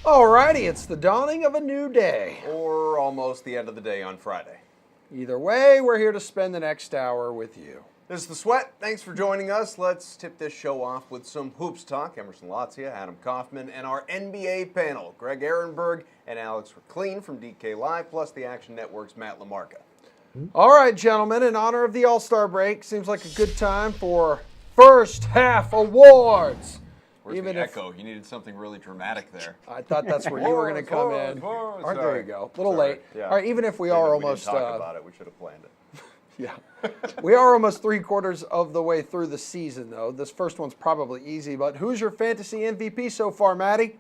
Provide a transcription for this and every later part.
Alrighty, it's the dawning of a new day. Or almost the end of the day on Friday. Either way, we're here to spend the next hour with you. This is The Sweat. Thanks for joining us. Let's tip this show off with some hoops talk. Emerson, Lotzia, Adam Kaufman, and our NBA panel, Greg Ehrenberg and Alex McLean from DK Live, plus the Action Network's Matt LaMarca. All right, gentlemen, in honor of the All-Star break, seems like a good time for first half awards. Where's the echo? You needed something really dramatic there. I thought that's where you were going to come in. There you go. A little late. Yeah. All right, even if we are almost... We didn't talk about it. We should have planned it. Yeah. We are almost 3/4 of the way through the season, though. This first one's probably easy, but who's your fantasy MVP so far, Matty?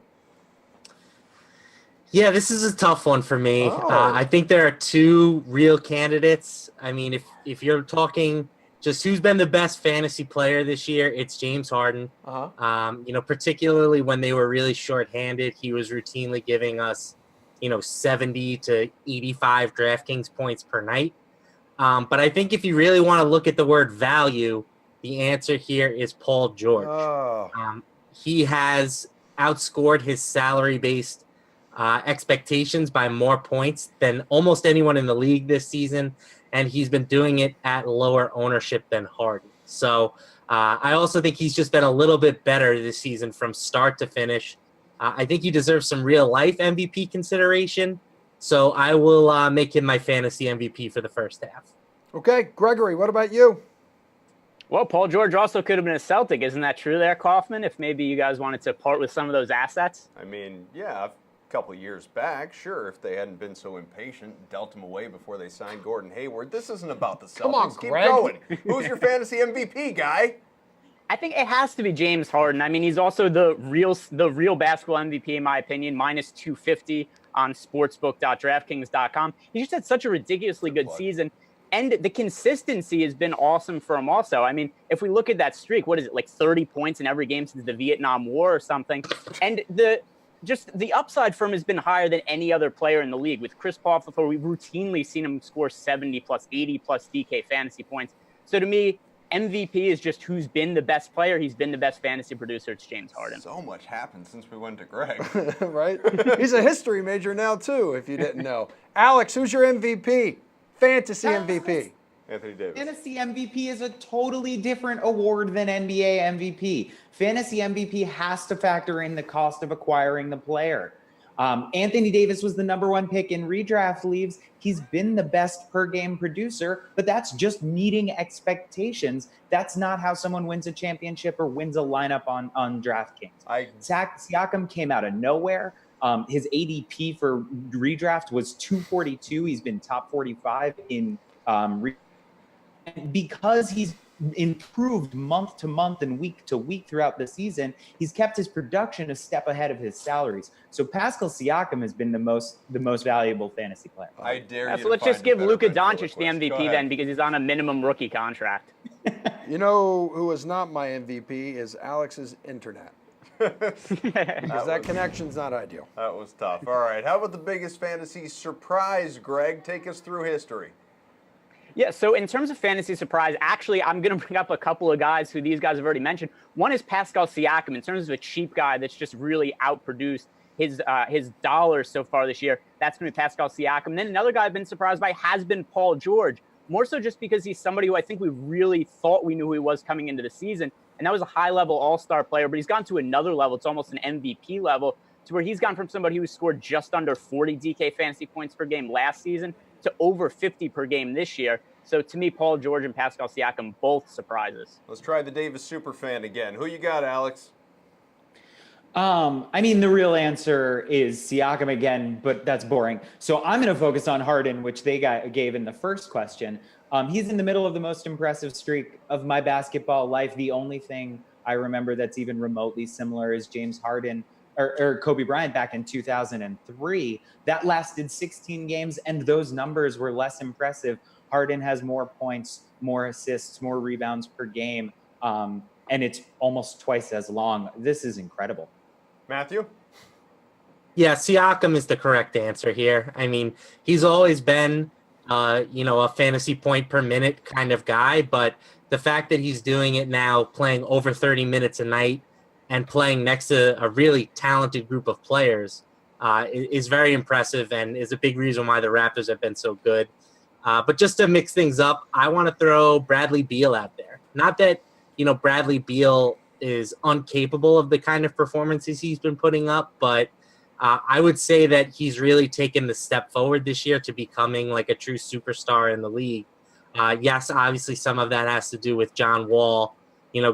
Yeah, this is a tough one for me. I think there are two real candidates. I mean, if you're talking just who's been the best fantasy player this year, it's James Harden. Particularly when they were really shorthanded, he was routinely giving us, 70 to 85 DraftKings points per night. But I think if you really want to look at the word value, the answer here is Paul George. He has outscored his salary-based expectations by more points than almost anyone in the league this season, and he's been doing it at lower ownership than Harden. So I also think he's just been a little bit better this season from start to finish. I think he deserves some real-life MVP consideration. So I will make him my fantasy MVP for the first half. Okay, Gregory, what about you? Well, Paul George also could have been a Celtic. Isn't that true there, Kaufman, if maybe you guys wanted to part with some of those assets? I mean, yeah, a couple years back, sure, if they hadn't been so impatient, dealt him away before they signed Gordon Hayward. This isn't about the Celtics. Come on, Keep Greg. going. Who's your fantasy MVP, guy? I think it has to be James Harden. I mean, he's also the real basketball MVP, in my opinion, minus 250 on sportsbook.draftkings.com. He just had such a ridiculously good season. And the consistency has been awesome for him also. I mean, if we look at that streak, what is it, like 30 points in every game since the Vietnam War or something? And the upside for him has been higher than any other player in the league. With Chris Paul before, we've routinely seen him score 70 plus 80 plus DK fantasy points. So to me, MVP is just who's been the best player. He's been the best fantasy producer. It's James Harden. So much happened since we went to Greg. Right? He's a history major now, too, if you didn't know. Alex, who's your MVP? Fantasy MVP. Anthony Davis. Fantasy MVP is a totally different award than NBA MVP. Fantasy MVP has to factor in the cost of acquiring the player. Anthony Davis was the #1 pick in redraft leagues. He's been the best per game producer, but that's just meeting expectations. That's not how someone wins a championship or wins a lineup on DraftKings. Siakam came out of nowhere. His ADP for redraft was 242. He's been top 45 in because he's improved month to month and week to week throughout the season. He's kept his production a step ahead of his salaries. So Pascal Siakam has been the most valuable fantasy player. I dare you. So let's just give Luka Doncic the MVP then, because he's on a minimum rookie contract. You know who is not my MVP is Alex's internet. Because that connection's not ideal. That was tough. All right. How about the biggest fantasy surprise, Greg? Take us through history. Yeah, so in terms of fantasy surprise, actually, I'm going to bring up a couple of guys who these guys have already mentioned. One is Pascal Siakam. In terms of a cheap guy that's just really outproduced his dollars so far this year, that's going to be Pascal Siakam. And then another guy I've been surprised by has been Paul George, more so just because he's somebody who I think we really thought we knew who he was coming into the season. And that was a high-level all-star player, but he's gone to another level. It's almost an MVP level, to where he's gone from somebody who scored just under 40 DK fantasy points per game last season to over 50 per game this year. So to me, Paul George and Pascal Siakam, both surprises. Let's try the Davis superfan again. Who you got, Alex? I mean, the real answer is Siakam again, but that's boring. So I'm going to focus on Harden, which they gave in the first question. He's in the middle of the most impressive streak of my basketball life. The only thing I remember that's even remotely similar is James Harden or Kobe Bryant back in 2003. That lasted 16 games, and those numbers were less impressive. Harden has more points, more assists, more rebounds per game, and it's almost twice as long. This is incredible. Matthew? Yeah, Siakam is the correct answer here. I mean, he's always been, a fantasy point per minute kind of guy, but the fact that he's doing it now, playing over 30 minutes a night and playing next to a really talented group of players, is very impressive and is a big reason why the Raptors have been so good. But just to mix things up, I want to throw Bradley Beal out there. Not that, Bradley Beal is incapable of the kind of performances he's been putting up, but I would say that he's really taken the step forward this year to becoming like a true superstar in the league. Yes, obviously some of that has to do with John Wall,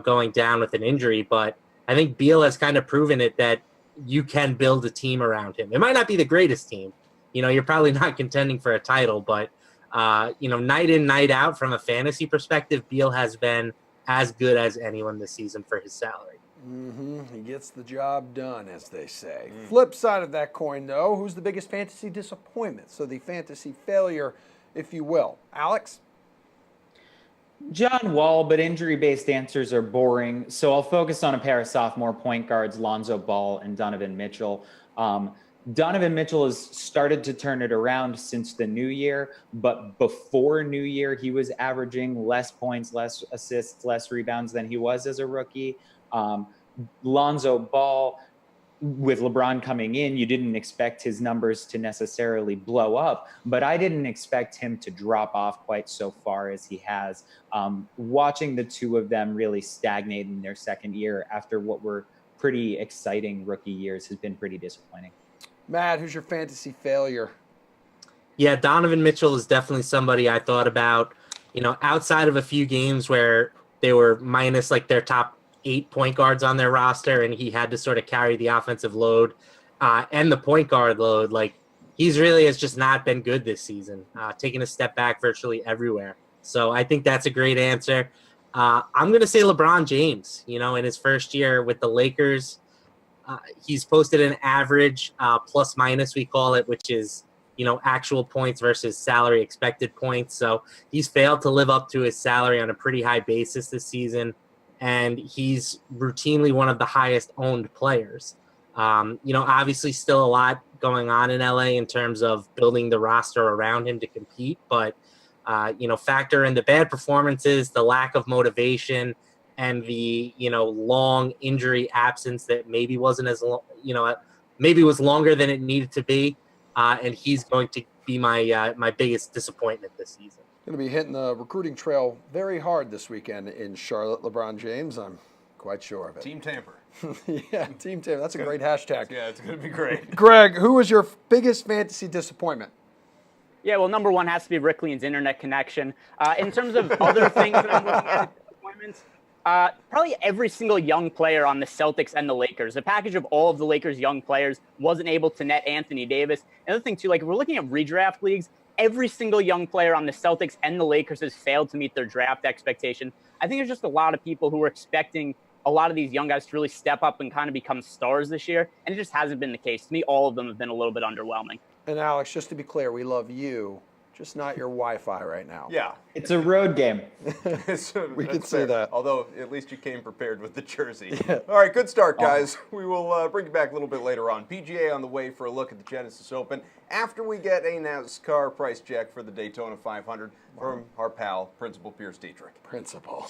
going down with an injury, but I think Beal has kind of proven it that you can build a team around him. It might not be the greatest team. You're probably not contending for a title, but night in, night out from a fantasy perspective, Beal has been as good as anyone this season for his salary. He gets the job done, as they say. Flip side of that coin, though, who's the biggest fantasy disappointment? So the fantasy failure, if you will. Alex? John Wall, but injury-based answers are boring. So I'll focus on a pair of sophomore point guards, Lonzo Ball and Donovan Mitchell. Donovan Mitchell has started to turn it around since the new year, but before New Year, he was averaging less points, less assists, less rebounds than he was as a rookie. Lonzo Ball, with LeBron coming in, you didn't expect his numbers to necessarily blow up, but I didn't expect him to drop off quite so far as he has. Watching the two of them really stagnate in their second year after what were pretty exciting rookie years has been pretty disappointing. Matt, who's your fantasy failure? Yeah, Donovan Mitchell is definitely somebody I thought about, outside of a few games where they were minus like their top 8 point guards on their roster, and he had to sort of carry the offensive load and the point guard load. Like, he's really has just not been good this season, taking a step back virtually everywhere. So I think that's a great answer. I'm going to say LeBron James, in his first year with the Lakers, he's posted an average plus minus, we call it, which is, actual points versus salary expected points. So he's failed to live up to his salary on a pretty high basis this season. And he's routinely one of the highest owned players. Obviously still a lot going on in LA in terms of building the roster around him to compete. But, factor in the bad performances, the lack of motivation, and the, long injury absence that maybe wasn't as, maybe was longer than it needed to be. And he's going to be my biggest disappointment this season. Going to be hitting the recruiting trail very hard this weekend in Charlotte, LeBron James. I'm quite sure of it. Team Tamper. Yeah, Team Tamper. That's a great hashtag. Yeah, it's going to be great. Greg, who was your biggest fantasy disappointment? Yeah, well, number one has to be Rick Lean's internet connection. In terms of other things that I'm looking at disappointments, probably every single young player on the Celtics and the Lakers. The package of all of the Lakers' young players wasn't able to net Anthony Davis. Another thing, too, like if we're looking at redraft leagues, every single young player on the Celtics and the Lakers has failed to meet their draft expectation. I think there's just a lot of people who were expecting a lot of these young guys to really step up and kind of become stars this year, and it just hasn't been the case. To me, all of them have been a little bit underwhelming. And Alex, just to be clear, we love you, just not your Wi-Fi right now. Yeah. It's a road game. We can say that. Although, at least you came prepared with the jersey. Yeah. All right, good start, guys. We will bring you back a little bit later on. PGA on the way for a look at the Genesis Open after we get a NASCAR price check for the Daytona 500 from our pal, Principal Pierce Dietrich. Principal.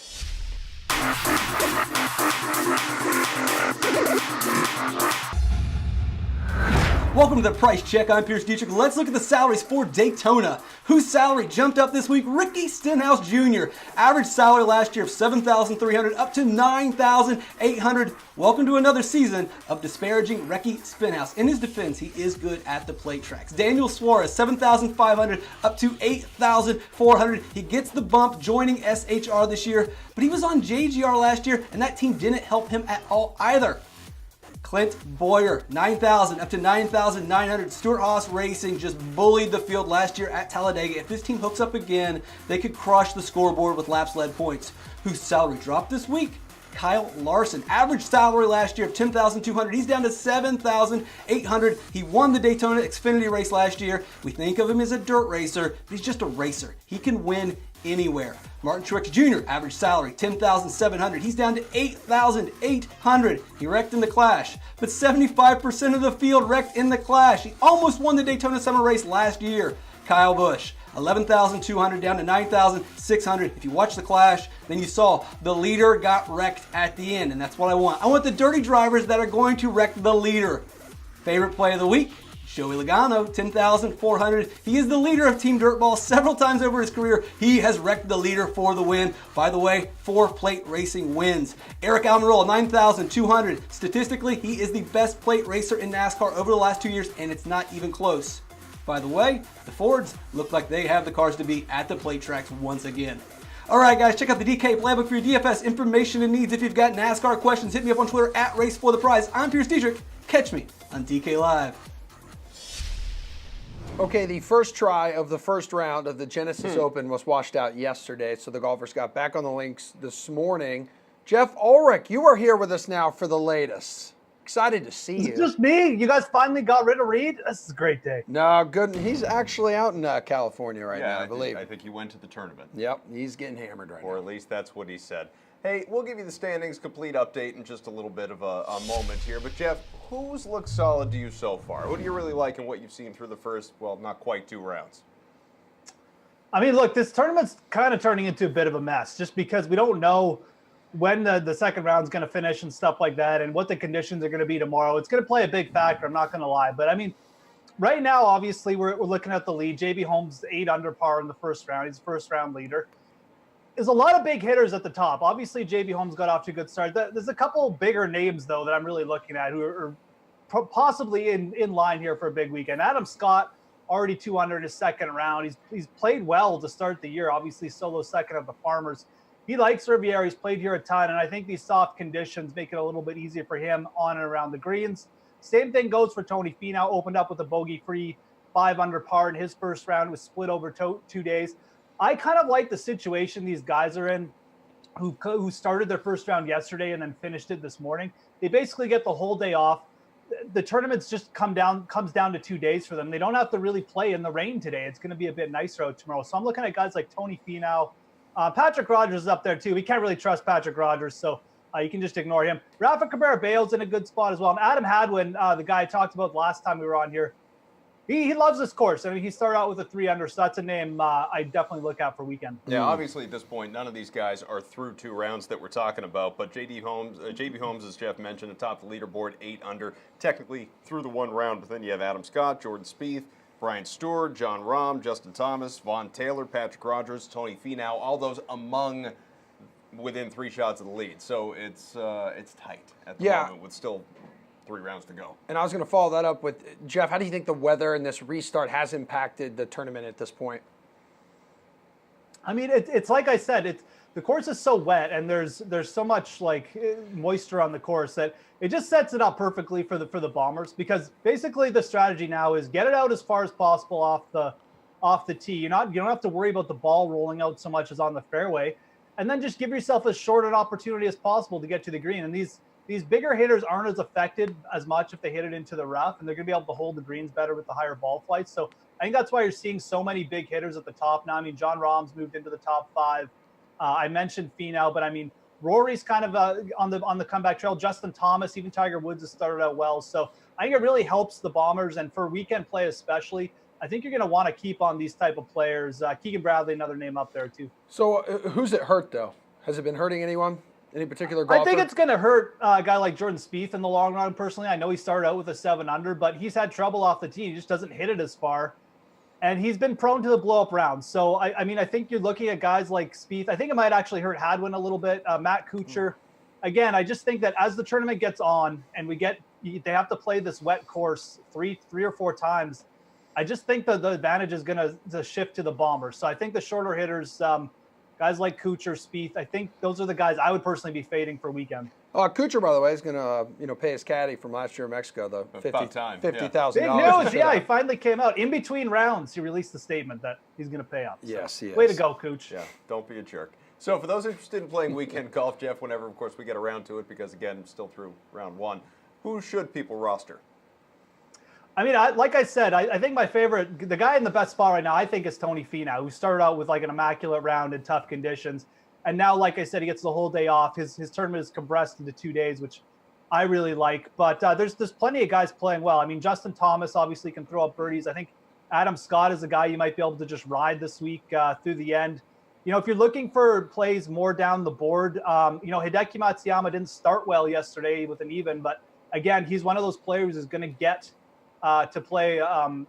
Welcome to the Price Check. I'm Pierce Dietrich. Let's look at the salaries for Daytona. Whose salary jumped up this week? Ricky Stenhouse Jr. Average salary last year of $7,300 up to $9,800. Welcome to another season of disparaging Ricky Stenhouse. In his defense, he is good at the plate tracks. Daniel Suarez, $7,500 up to $8,400. He gets the bump joining SHR this year, but he was on JGR last year, and that team didn't help him at all either. Clint Boyer, $9,000 up to $9,900. Stuart Haas Racing just bullied the field last year at Talladega. If this team hooks up again, they could crush the scoreboard with laps led points. Whose salary dropped this week? Kyle Larson. Average salary last year of $10,200. He's down to $7,800. He won the Daytona Xfinity race last year. We think of him as a dirt racer, but he's just a racer. He can win anywhere. Martin Truex Jr. average salary $10,700. He's down to $8,800. He wrecked in the Clash, but 75% of the field wrecked in the Clash. He almost won the Daytona Summer Race last year. Kyle Busch, $11,200 down to $9,600. If you watch the Clash, then you saw the leader got wrecked at the end, and that's what I want. I want the dirty drivers that are going to wreck the leader. Favorite play of the week? Joey Logano, 10,400. He is the leader of Team Dirtball several times over his career. He has wrecked the leader for the win. By the way, 4 plate racing wins. Eric Almirola, 9,200. Statistically, he is the best plate racer in NASCAR over the last 2 years, and it's not even close. By the way, the Fords look like they have the cars to beat at the plate tracks once again. All right, guys, check out the DK Playbook for your DFS information and needs. If you've got NASCAR questions, hit me up on Twitter at RaceForThePrize. I'm Pierce Dietrich. Catch me on DK Live. Okay, the first try of the first round of the Genesis Open was washed out yesterday, so the golfers got back on the links this morning. Jeff Ulrich, you are here with us now for the latest. Excited to see you. It's just me. You guys finally got rid of Reed? This is a great day. No, good. He's actually out in California right now, I believe. I think he went to the tournament. Yep, he's getting hammered right now. Or at least that's what he said. Hey, we'll give you the standings complete update in just a little bit of a moment here. But, Jeff, who's looked solid to you so far? Who do you really like in what you've seen through the first, well, not quite 2 rounds? I mean, look, this tournament's kind of turning into a bit of a mess just because we don't know when the second round's going to finish and stuff like that and what the conditions are going to be tomorrow. It's going to play a big factor, I'm not going to lie. But, I mean, right now, obviously, we're looking at the lead. JB Holmes, 8 under par in the first round. He's the first-round leader. There's a lot of big hitters at the top. Obviously, JB Holmes got off to a good start. There's a couple bigger names, though, that I'm really looking at who are possibly in line here for a big weekend. Adam Scott, already 2 under in his second round. He's played well to start the year, obviously solo second of the Farmers. He likes Riviera. He's played here a ton, and I think these soft conditions make it a little bit easier for him on and around the greens. Same thing goes for Tony Finau. Opened up with a bogey-free 5 under par in his first round. Was split over 2 days. I kind of like the situation these guys are in who started their first round yesterday and then finished it this morning. They basically get the whole day off. The tournament's just comes down to 2 days for them. They don't have to really play in the rain today. It's going to be a bit nicer out tomorrow. So I'm looking at guys like Tony Finau. Patrick Rogers is up there too. We can't really trust Patrick Rogers, so you can just ignore him. Rafa Cabrera-Bale's in a good spot as well. And Adam Hadwin, the guy I talked about last time we were on here, he loves this course. I mean, he started out with a 3 under, so that's a name I definitely look at for weekend. Yeah, obviously at this point, none of these guys are through 2 rounds that we're talking about. But JB Holmes, as Jeff mentioned, atop the leaderboard, 8 under, technically through the 1 round. But then you have Adam Scott, Jordan Spieth, Brian Stewart, John Rahm, Justin Thomas, Vaughn Taylor, Patrick Rogers, Tony Finau, all those within 3 shots of the lead. So it's tight at the moment with still 3 rounds to go. And I was going to follow that up with, Jeff, how do you think the weather and this restart has impacted the tournament at this point? I mean, it's like I said, the course is so wet and there's so much like moisture on the course that it just sets it up perfectly for the Bombers, because basically the strategy now is get it out as far as possible off the tee. You don't have to worry about the ball rolling out so much as on the fairway, and then just give yourself as short an opportunity as possible to get to the green. And these bigger hitters aren't as affected as much if they hit it into the rough, and they're going to be able to hold the greens better with the higher ball flights. So I think that's why you're seeing so many big hitters at the top now. I mean, John Rahm's moved into the top 5. I mentioned Finau, but I mean, Rory's kind of on the comeback trail. Justin Thomas, even Tiger Woods has started out well. So I think it really helps the Bombers, and for weekend play especially, I think you're going to want to keep on these type of players. Keegan Bradley, another name up there too. So who's it hurt, though? Has it been hurting anyone? Any particular golfer? I think it's going to hurt a guy like Jordan Spieth in the long run, personally. I know he started out with a 7 under, but he's had trouble off the tee. He just doesn't hit it as far. And he's been prone to the blow-up rounds. So, I mean, I think you're looking at guys like Spieth. I think it might actually hurt Hadwin a little bit. Matt Kuchar. Again, I just think that as the tournament gets on and they have to play this wet course three or 4 times, I just think that the advantage is going to shift to the Bombers. So I think the shorter hitters, guys like Kuchar, Spieth, I think those are the guys I would personally be fading for weekend. Kuchar, by the way, is going to pay his caddy from last year in Mexico, the $50,000. Big news, yeah. He finally came out. In between rounds, he released a statement that he's going to pay up. So. Yes, he is. Way to go, Cooch. Yeah, don't be a jerk. So for those interested in playing weekend golf, Jeff, whenever, of course, we get around to it, because, again, still through round 1, who should people roster? I mean, like I said, I think my favorite, the guy in the best spot right now, I think is Tony Finau, who started out with like an immaculate round in tough conditions. And now, like I said, he gets the whole day off. His tournament is compressed into 2 days, which I really like. But there's plenty of guys playing well. I mean, Justin Thomas obviously can throw up birdies. I think Adam Scott is a guy you might be able to just ride this week through the end. You know, if you're looking for plays more down the board, Hideki Matsuyama didn't start well yesterday with an even. But, again, he's one of those players who's going to get to play on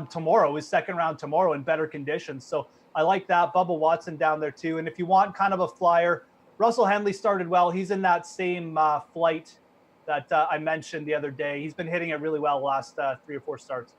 tomorrow, his second round tomorrow in better conditions. So I like that. Bubba Watson down there too. And if you want kind of a flyer, Russell Henley started well. He's in that same flight that I mentioned the other day. He's been hitting it really well the last 3 or 4 starts.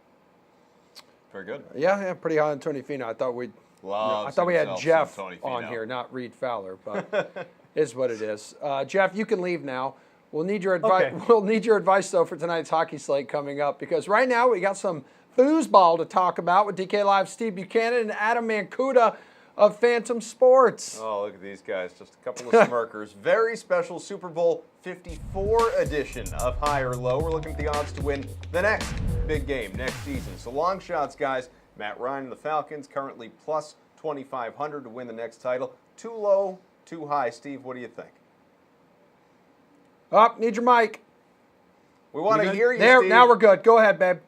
Very good. Yeah, pretty high on Tony Finau. I thought we had Jeff on here, not Reed Fowler, but is what it is. Jeff, you can leave now. We'll need your advice. Okay. We'll need your advice though for tonight's hockey slate coming up, because right now we got some foosball to talk about with DK Live's Steve Buchanan and Adam Mancuda of Phantom Sports. Oh, look at these guys. Just a couple of smirkers. Very special Super Bowl 54 edition of High or Low. We're looking at the odds to win the next big game next season. So long shots, guys. Matt Ryan and the Falcons currently plus 2,500 to win the next title. Too low, too high. Steve, what do you think? Need your mic. We want to hear you, there, Steve. Now we're good. Go ahead, babe.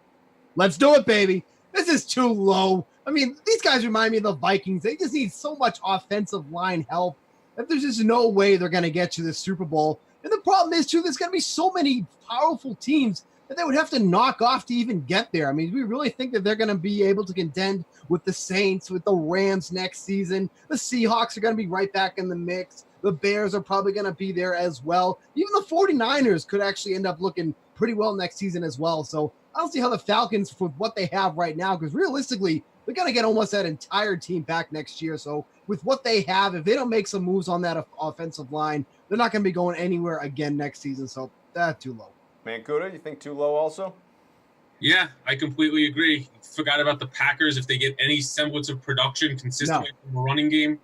Let's do it, baby. This is too low. I mean, these guys remind me of the Vikings. They just need so much offensive line help that there's just no way they're going to get to the Super Bowl. And the problem is, too, there's going to be so many powerful teams that they would have to knock off to even get there. I mean, we really think that they're going to be able to contend with the Saints, with the Rams next season. The Seahawks are going to be right back in the mix. The Bears are probably going to be there as well. Even the 49ers could actually end up looking pretty well next season as well. So I don't see how the Falcons, with what they have right now, because realistically, they're going to get almost that entire team back next year. So with what they have, if they don't make some moves on that offensive line, they're not going to be going anywhere again next season. So that's too low. Mancuda, you think too low also? Yeah, I completely agree. Forgot about the Packers. If they get any semblance of production consistently from the running game.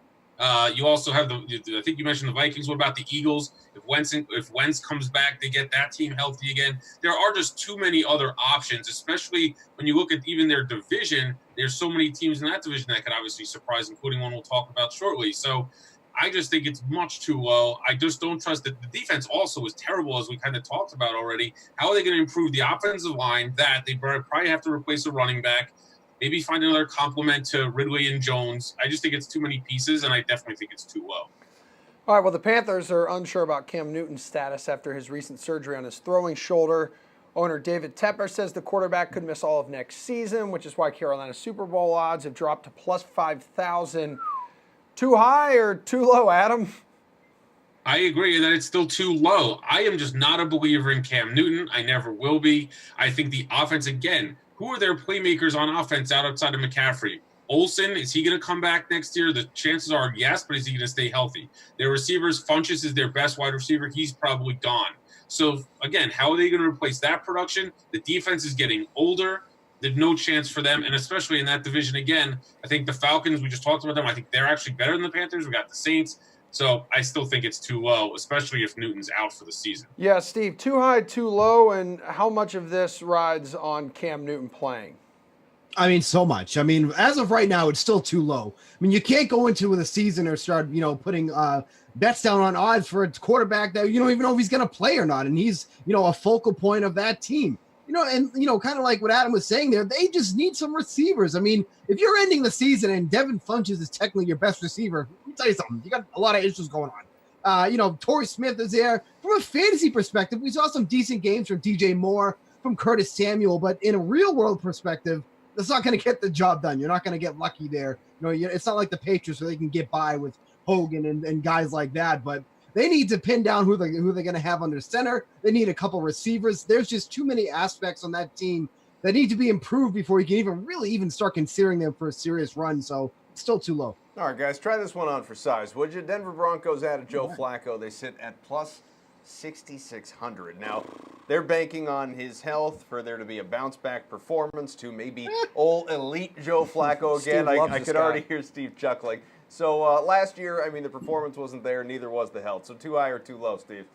You also have I think you mentioned the Vikings. What about the Eagles? If Wentz comes back, they get that team healthy again. There are just too many other options, especially when you look at even their division. There's so many teams in that division that could obviously surprise, including one we'll talk about shortly. So I just think it's much too low. I just don't trust it. The defense also is terrible, as we kind of talked about already. How are they going to improve the offensive line? That they probably have to replace a running back. Maybe find another complement to Ridley and Jones. I just think it's too many pieces, and I definitely think it's too low. All right, well, the Panthers are unsure about Cam Newton's status after his recent surgery on his throwing shoulder. Owner David Tepper says the quarterback could miss all of next season, which is why Carolina's Super Bowl odds have dropped to plus 5,000. Too high or too low, Adam? I agree that it's still too low. I am just not a believer in Cam Newton. I never will be. I think the offense, again, who are their playmakers on offense outside of McCaffrey? Olsen, is he going to come back next year? The chances are yes, but is he going to stay healthy? Their receivers, Funchess is their best wide receiver. He's probably gone. So, again, how are they going to replace that production? The defense is getting older. There's no chance for them, and especially in that division again. I think the Falcons, we just talked about them. I think they're actually better than the Panthers. We got the Saints. So I still think it's too low, especially if Newton's out for the season. Yeah, Steve, too high, too low, and how much of this rides on Cam Newton playing? I mean, so much. I mean, as of right now, it's still too low. I mean, you can't go into the season or start, putting bets down on odds for a quarterback that you don't even know if he's going to play or not. And he's, a focal point of that team. And kind of like what Adam was saying there, they just need some receivers. I mean, if you're ending the season and Devin Funchess is technically your best receiver, let me tell you something. You got a lot of issues going on. Torrey Smith is there. From a fantasy perspective, we saw some decent games from DJ Moore, from Curtis Samuel, but in a real world perspective, that's not going to get the job done. You're not going to get lucky there. It's not like the Patriots where they can get by with Hogan and guys like that, but they need to pin down who they're going to have under center. They need a couple receivers. There's just too many aspects on that team that need to be improved before you can even start considering them for a serious run. So it's still too low. All right, guys, try this one on for size, would you? Denver Broncos added Joe Flacco. They sit at plus 6,600. Now, they're banking on his health for there to be a bounce-back performance to maybe old elite Joe Flacco again. I could already hear Steve chuckling. So last year, the performance wasn't there, neither was the health. So too high or too low, Steve?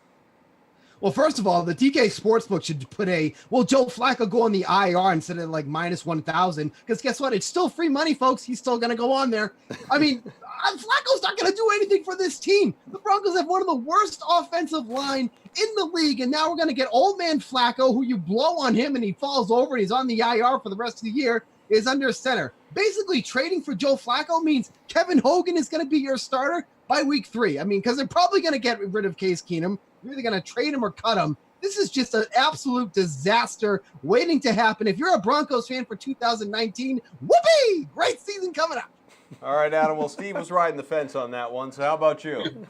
Well, first of all, the DK Sportsbook should put Joe Flacco go on the IR instead of like minus 1,000, because guess what? It's still free money, folks. He's still going to go on there. Flacco's not going to do anything for this team. The Broncos have one of the worst offensive line in the league, and now we're going to get old man Flacco, who you blow on him and he falls over and he's on the IR for the rest of the year, is under center. Basically, trading for Joe Flacco means Kevin Hogan is going to be your starter by week 3. Because they're probably going to get rid of Case Keenum. They're either going to trade him or cut him. This is just an absolute disaster waiting to happen. If you're a Broncos fan for 2019, whoopee! Great season coming up. All right, Adam. Well, Steve was riding the fence on that one. So how about you?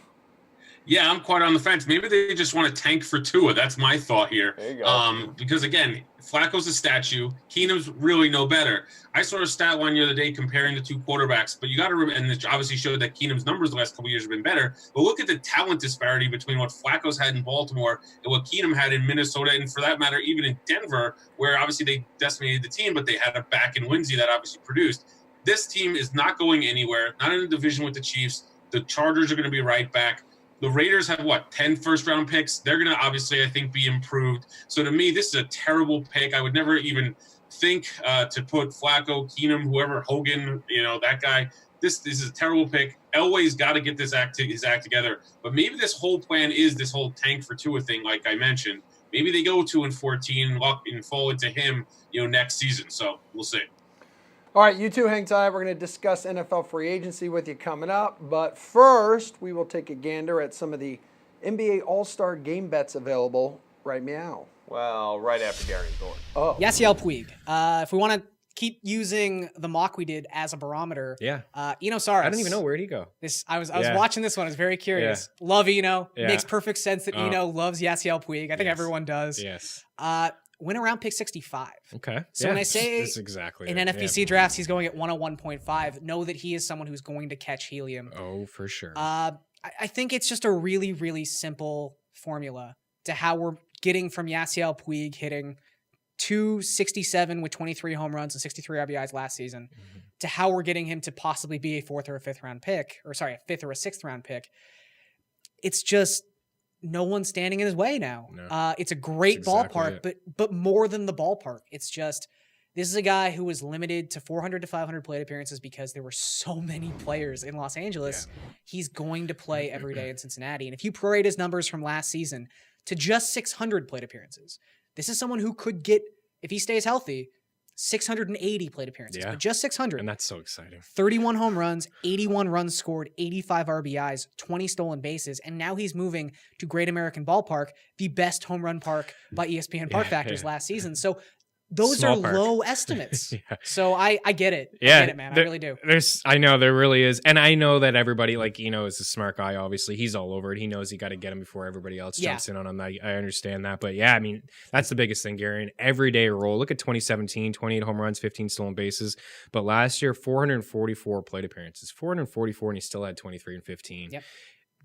Yeah, I'm quite on the fence. Maybe they just want to tank for Tua. That's my thought here. There you go. Because, again, Flacco's a statue. Keenum's really no better. I saw a stat line the other day comparing the two quarterbacks, but you got to remember, and it obviously showed that Keenum's numbers the last couple of years have been better. But look at the talent disparity between what Flacco's had in Baltimore and what Keenum had in Minnesota, and for that matter, even in Denver, where obviously they decimated the team, but they had a back in Lindsey that obviously produced. This team is not going anywhere, not in the division with the Chiefs. The Chargers are going to be right back. The Raiders have, 10 first-round picks? They're going to obviously, I think, be improved. So to me, this is a terrible pick. I would never even think to put Flacco, Keenum, whoever, Hogan, that guy. This is a terrible pick. Elway's got to get his act together. But maybe this whole plan is this whole tank for Tua thing, like I mentioned. Maybe they go 2-14 and fall into him, next season. So we'll see. All right, you two hang tight. We're going to discuss NFL free agency with you coming up. But first, we will take a gander at some of the NBA All-Star game bets available right meow. Well, right after Gary and Thorne. Oh. Yasiel Puig. If we want to keep using the mock we did as a barometer. Eno Saris. I don't even know where'd he go. I was watching this one. I was very curious. Love Eno. Yeah. Makes perfect sense that Eno loves Yasiel Puig. I think everyone does. Yes. Went around pick 65. Okay. So when I say that's exactly in it. NFBC drafts, he's going at 101.5. Know that he is someone who's going to catch helium. Oh, for sure. I think it's just a really, really simple formula to how we're getting from Yasiel Puig hitting 267 with 23 home runs and 63 RBIs last season to how we're getting him to possibly be a fourth or a fifth round pick, a fifth or a sixth round pick. It's just no one's standing in his way now. No. It's a great That's ballpark, exactly but more than the ballpark. It's just, this is a guy who was limited to 400 to 500 plate appearances because there were so many players in Los Angeles. Yeah. He's going to play every day in Cincinnati. And if you prorate his numbers from last season to just 600 plate appearances, this is someone who could get, if he stays healthy, 680 plate appearances, but just 600. And that's so exciting. 31 home runs, 81 runs scored, 85 RBIs, 20 stolen bases, and now he's moving to Great American Ballpark, the best home run park by ESPN Park Factors last season. So those Small are park. low estimates. Yeah. So I get it. Yeah, I get it, man. I really do. I know there really is. And I know that everybody, is a smart guy, obviously. He's all over it. He knows he got to get him before everybody else jumps in on him. I understand that. But yeah, that's the biggest thing, Gary. An everyday role. Look at 2017, 28 home runs, 15 stolen bases. But last year, 444 plate appearances. 444, and he still had 23 and 15. Yep.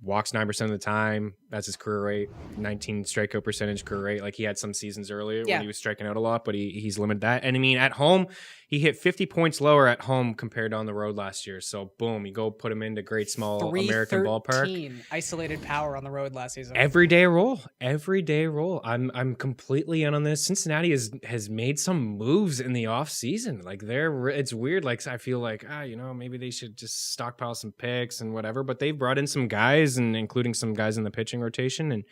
Walks 9% of the time. That's his career rate. 19 strikeout percentage career rate. Like he had some seasons earlier when he was striking out a lot, but he's limited that. And at home, he hit 50 points lower at home compared to on the road last year. So boom, you go put him into great small American ballpark. Isolated power on the road last season. Everyday role. I'm completely in on this. Cincinnati has made some moves in the offseason. Like it's weird. Like I feel like maybe they should just stockpile some picks and whatever. But they've brought in some guys, and including some guys in the pitching rotation, and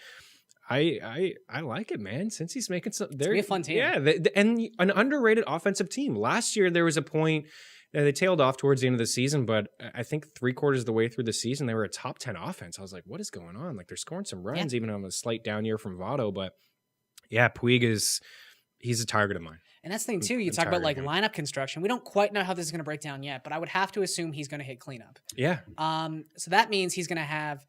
I like it, man. Since he's making some, they're a fun team. Yeah, and an underrated offensive team. Last year there was a point they tailed off towards the end of the season, but I think 3/4 of the way through the season they were a top 10 offense. I was like, what is going on? Like they're scoring some runs, even on a slight down year from Votto. But yeah, Puig he's a target of mine. And that's the thing too. You talk about lineup construction. We don't quite know how this is going to break down yet, but I would have to assume he's going to hit cleanup. Yeah. So that means he's going to have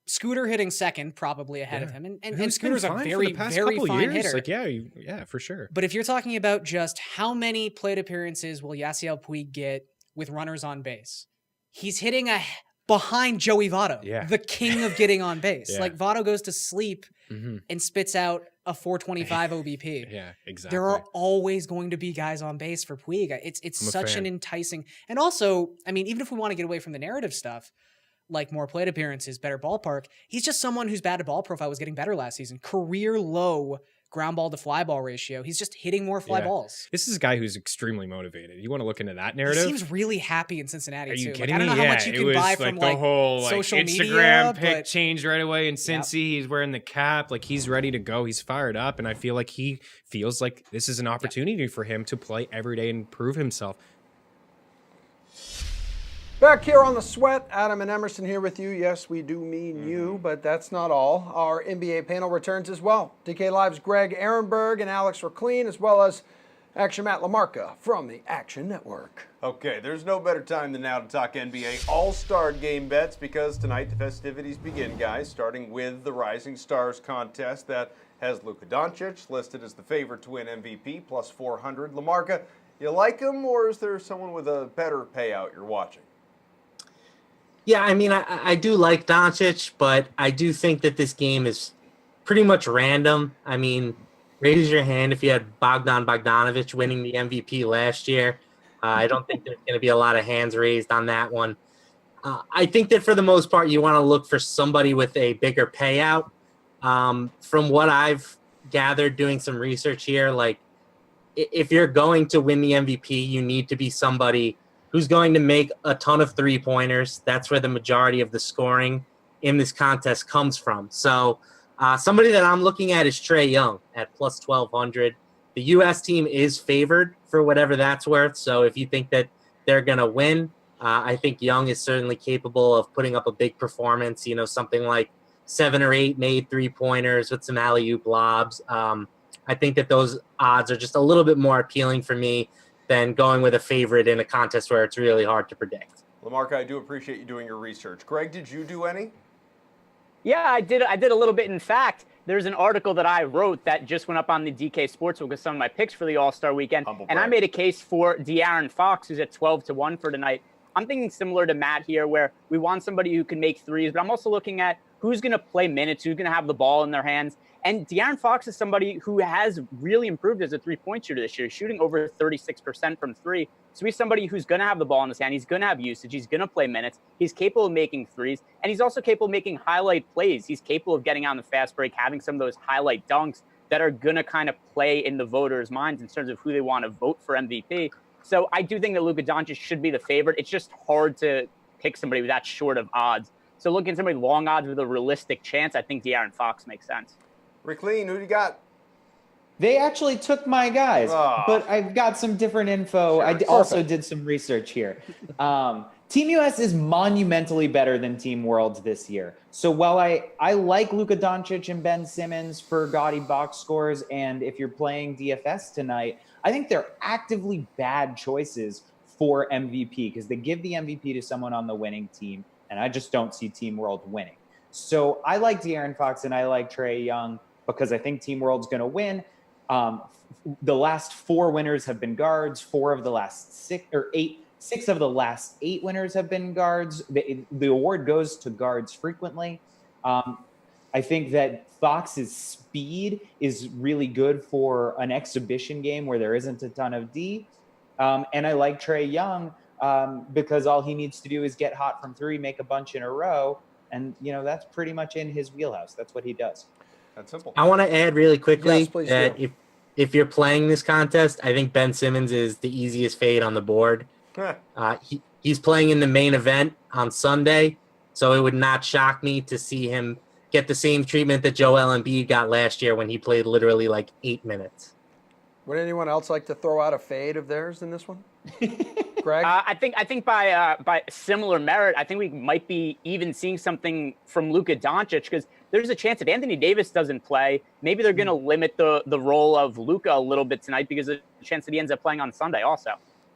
Scooter hitting second, probably ahead of him, and Scooter's a very, very fine hitter. Like yeah, for sure. But if you're talking about just how many plate appearances will Yasiel Puig get with runners on base, he's hitting behind Joey Votto, the king of getting on base. Like Votto goes to sleep and spits out a 425 OBP. Yeah, exactly. There are always going to be guys on base for Puig. It's such an enticing, and also, even if we want to get away from the narrative stuff, like more plate appearances, better ballpark, he's just someone whose batted ball profile was getting better last season. Career low ground ball to fly ball ratio. He's just hitting more fly balls. This is a guy who's extremely motivated. You want to look into that narrative? He seems really happy in Cincinnati. Are you too. kidding I don't know me? how much you can buy from the whole social Instagram media, pic changed right away in Cincy. He's wearing the cap. Like he's ready to go. He's fired up, and I feel like he feels like this is an opportunity for him to play every day and prove himself. Back here on the Sweat, Adam and Emerson here with you. Yes, we do mean you, but that's not all. Our NBA panel returns as well. DK Live's Greg Ehrenberg and Alex Reclean, as well as Action Matt LaMarca from the Action Network. Okay, there's no better time than now to talk NBA All-Star Game bets because tonight the festivities begin, guys, starting with the Rising Stars contest that has Luka Doncic listed as the favorite to win MVP, plus 400. LaMarca, you like him, or is there someone with a better payout you're watching? Yeah, I mean, I do like Doncic, but I do think that this game is pretty much random. I mean, raise your hand if you had Bogdan Bogdanovic winning the MVP last year. I don't think there's going to be a lot of hands raised on that one. I think that for the most part, you want to look for somebody with a bigger payout. From what I've gathered doing some research here, like if you're going to win the MVP, you need to be somebody who's going to make a ton of three-pointers. That's where the majority of the scoring in this contest comes from. So somebody that I'm looking at is Trae Young at plus 1,200. The U.S. team is favored for whatever that's worth. So if you think that they're going to win, I think Young is certainly capable of putting up a big performance, you know, something like 7 or 8 made three-pointers with some alley-oop lobs. I think that those odds are just a little bit more appealing for me than going with a favorite in a contest where it's really hard to predict. LaMarca, I do appreciate you doing your research. Greg, did you do any? Yeah, I did a little bit. In fact, there's an article that I wrote that just went up on the DK Sportsbook with some of my picks for the All-Star weekend. And I made a case for De'Aaron Fox, who's at 12-1 for tonight. I'm thinking similar to Matt here, where we want somebody who can make threes, but I'm also looking at who's going to play minutes, who's going to have the ball in their hands. And De'Aaron Fox is somebody who has really improved as a three-point shooter this year, shooting over 36% from three. So he's somebody who's going to have the ball in his hand. He's going to have usage. He's going to play minutes. He's capable of making threes. And he's also capable of making highlight plays. He's capable of getting on the fast break, having some of those highlight dunks that are going to kind of play in the voters' minds in terms of who they want to vote for MVP. So I do think that Luka Doncic should be the favorite. It's just hard to pick somebody with that short of odds. So looking at somebody long odds with a realistic chance, I think De'Aaron Fox makes sense. Reclean, who do you got? They actually took my guys, but I've got some different info. Sure, also did some research here. Team US is monumentally better than Team Worlds this year. So while I like Luka Doncic and Ben Simmons for gaudy box scores, and if you're playing DFS tonight, I think they're actively bad choices for MVP because they give the MVP to someone on the winning team, and I just don't see Team World winning. So I like De'Aaron Fox and I like Trae Young because I think Team World's going to win. The last 4 winners have been guards. 4 of the last 6 of the last 8 winners have been guards. The award goes to guards frequently. I think that Fox's speed is really good for an exhibition game where there isn't a ton of D. And I like Trae Young because all he needs to do is get hot from 3, make a bunch in a row. And, you know, that's pretty much in his wheelhouse. That's what he does. That's simple. I want to add really quickly that do. if you're playing this contest, I think Ben Simmons is the easiest fade on the board. He's playing in the main event on Sunday, so it would not shock me to see him get the same treatment that Joel Embiid got last year when he played literally like 8 minutes. Would anyone else like to throw out a fade of theirs in this one? Greg? I think by similar merit, I think we might be even seeing something from Luka Doncic because there's a chance if Anthony Davis doesn't play, maybe they're going to limit the role of Luka a little bit tonight because there's a chance that he ends up playing on Sunday also.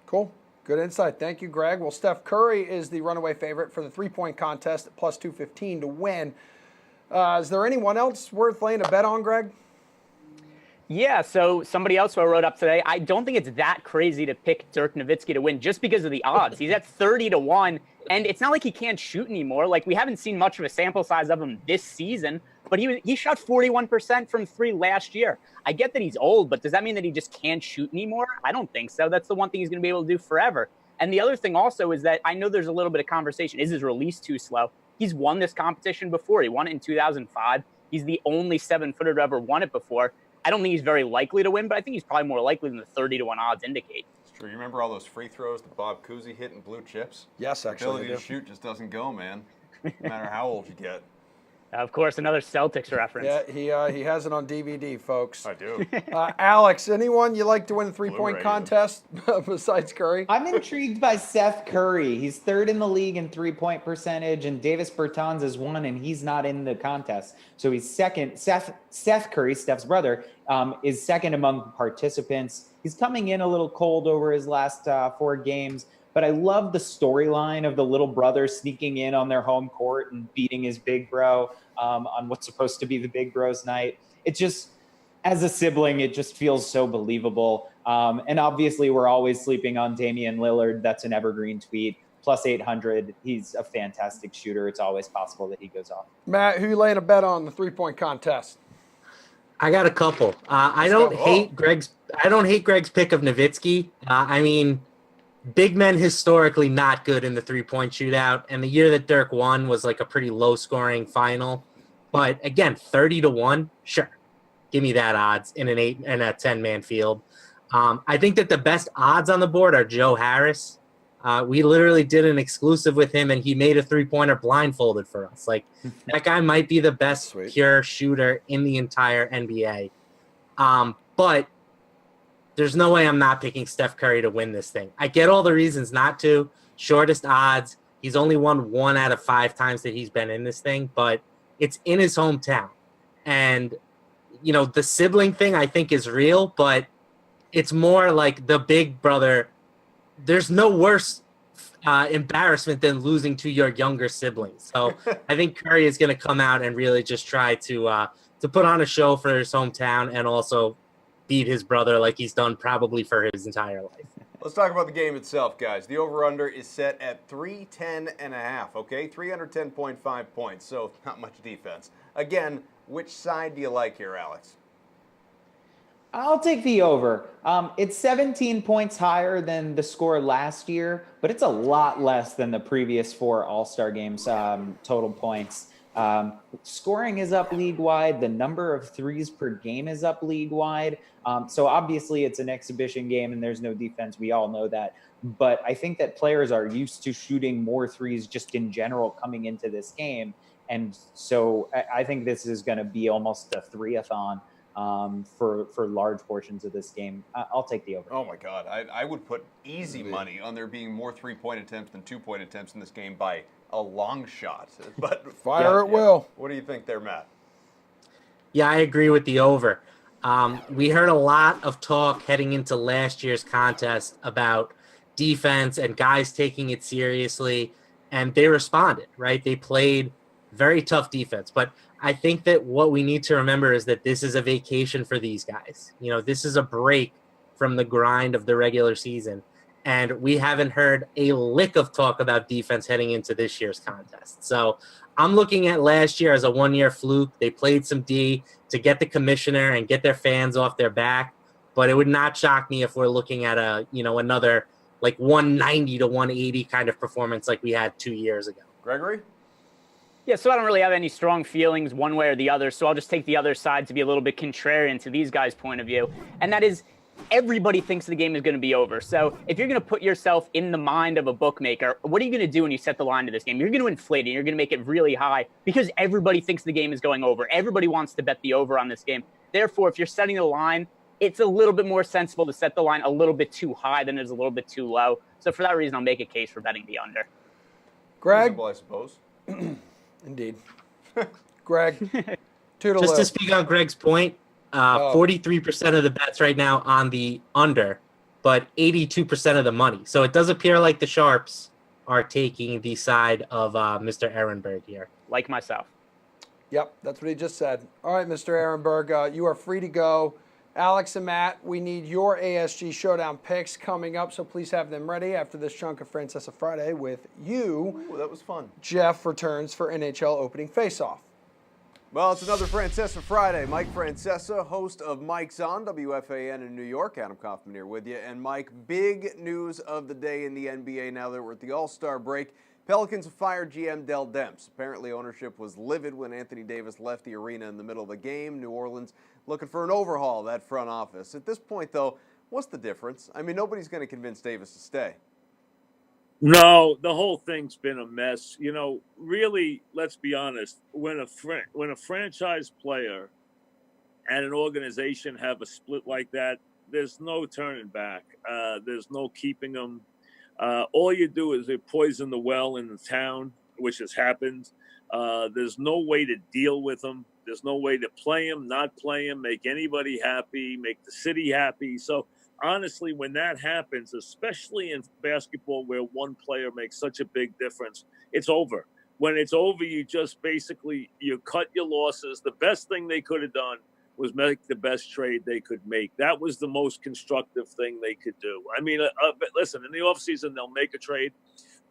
Cool. Good insight. Thank you, Greg. Well, Steph Curry is the runaway favorite for the three-point contest at plus 215 to win. Is there anyone else worth laying a bet on, Greg? Yeah, so somebody else who I wrote up today, I don't think it's that crazy to pick Dirk Nowitzki to win just because of the odds. He's at 30-1, and it's not like he can't shoot anymore. Like, we haven't seen much of a sample size of him this season, but he shot 41% from 3 last year. I get that he's old, but does that mean that he just can't shoot anymore? I don't think so. That's the one thing he's going to be able to do forever. And the other thing also is that I know there's a little bit of conversation. Is his release too slow? He's won this competition before. He won it in 2005. He's the only 7-footer to ever won it before. I don't think he's very likely to win, but I think he's probably more likely than the 30-1 odds indicate. It's true. You remember all those free throws that Bob Cousy hit in blue chips? Yes, actually. The ability to shoot just doesn't go, man. No matter how old you get. Of course, another Celtics reference. Yeah, he has it on DVD, folks. I do. Alex, anyone you like to win the three-point Blu-ray contest besides Curry? I'm intrigued by Steph Curry. He's third in the league in three-point percentage, and Davis Bertans is one, and he's not in the contest. So he's second. Steph Curry, Steph's brother, is second among participants. He's coming in a little cold over his last 4 games, but I love the storyline of the little brother sneaking in on their home court and beating his big bro on what's supposed to be the big bros night. It just, as a sibling, it just feels so believable. And obviously, we're always sleeping on Damian Lillard. That's an evergreen tweet. Plus 800. He's a fantastic shooter. It's always possible that he goes off. Matt, who you laying a bet on the three-point contest? I got a couple. I don't hate Greg's pick of Nowitzki. I mean, big men historically not good in the three-point shootout, and the year that Dirk won was like a pretty low-scoring final. But again, 30-1, sure, give me that odds in a 10-man field. I think that the best odds on the board are Joe Harris. We literally did an exclusive with him, and he made a three-pointer blindfolded for us. Like, that guy might be the best pure shooter in the entire NBA. But there's no way I'm not picking Steph Curry to win this thing. I get all the reasons not to. Shortest odds. He's only won 1 out of 5 times that he's been in this thing, but it's in his hometown. And, you know, the sibling thing I think is real, but it's more like the big brother. There's no worse embarrassment than losing to your younger siblings. So I think Curry is going to come out and really just try to put on a show for his hometown and also beat his brother like he's done probably for his entire life. Let's talk about the game itself, guys. The over-under is set at 310.5, okay? 310.5 points, so not much defense. Again, which side do you like here, Alex? I'll take the over. It's 17 points higher than the score last year, but it's a lot less than the previous 4 All-Star games total points. Scoring is up league-wide. The number of threes per game is up league-wide. So obviously it's an exhibition game and there's no defense. We all know that. But I think that players are used to shooting more threes just in general coming into this game. And so I think this is going to be almost a three-a-thon for large portions of this game. I'll take the over. Oh, my God. I would put easy money on there being more three-point attempts than two-point attempts in this game by a long shot. But Fire at will. What do you think there, Matt? Yeah, I agree with the over. We heard a lot of talk heading into last year's contest about defense and guys taking it seriously, and they responded, right? They played very tough defense. But I think that what we need to remember is that this is a vacation for these guys. You know, this is a break from the grind of the regular season. And we haven't heard a lick of talk about defense heading into this year's contest. So I'm looking at last year as a one-year fluke. They played some D to get the commissioner and get their fans off their back. But it would not shock me if we're looking at another like 190 to 180 kind of performance like we had 2 years ago. Gregory? Yeah, so I don't really have any strong feelings one way or the other, so I'll just take the other side to be a little bit contrarian to these guys' point of view, and that is everybody thinks the game is going to be over. So if you're going to put yourself in the mind of a bookmaker, what are you going to do when you set the line to this game? You're going to inflate it. You're going to make it really high because everybody thinks the game is going over. Everybody wants to bet the over on this game. Therefore, if you're setting the line, it's a little bit more sensible to set the line a little bit too high than it is a little bit too low. So for that reason, I'll make a case for betting the under. Greg? Reasonable, I suppose. Indeed. Greg, toodaloo. Just to speak on Greg's point, 43% of the bets right now on the under, but 82% of the money. So it does appear like the Sharps are taking the side of Mr. Ehrenberg here. Like myself. Yep, that's what he just said. All right, Mr. Ehrenberg, you are free to go. Alex and Matt, we need your ASG Showdown picks coming up, so please have them ready after this chunk of Francesa Friday with you. Ooh, that was fun. Jeff returns for NHL opening faceoff. Well, it's another Francesa Friday. Mike Francesa, host of Mike's On, WFAN in New York. Adam Kaufman here with you. And Mike, big news of the day in the NBA now that we're at the All-Star break. Pelicans have fired GM Dell Demps. Apparently ownership was livid when Anthony Davis left the arena in the middle of the game. New Orleans looking for an overhaul of that front office. At this point, though, what's the difference? I mean, nobody's going to convince Davis to stay. No, the whole thing's been a mess. Really, let's be honest. When a franchise player and an organization have a split like that, there's no turning back. There's no keeping them. All you do is they poison the well in the town, which has happened. There's no way to deal with them. There's no way to play them, not play them, make anybody happy, make the city happy. So honestly, when that happens, especially in basketball where one player makes such a big difference, it's over. When it's over, you just basically you cut your losses. The best thing they could have done was make the best trade they could make. That was the most constructive thing they could do. I mean, but listen, in the offseason, they'll make a trade,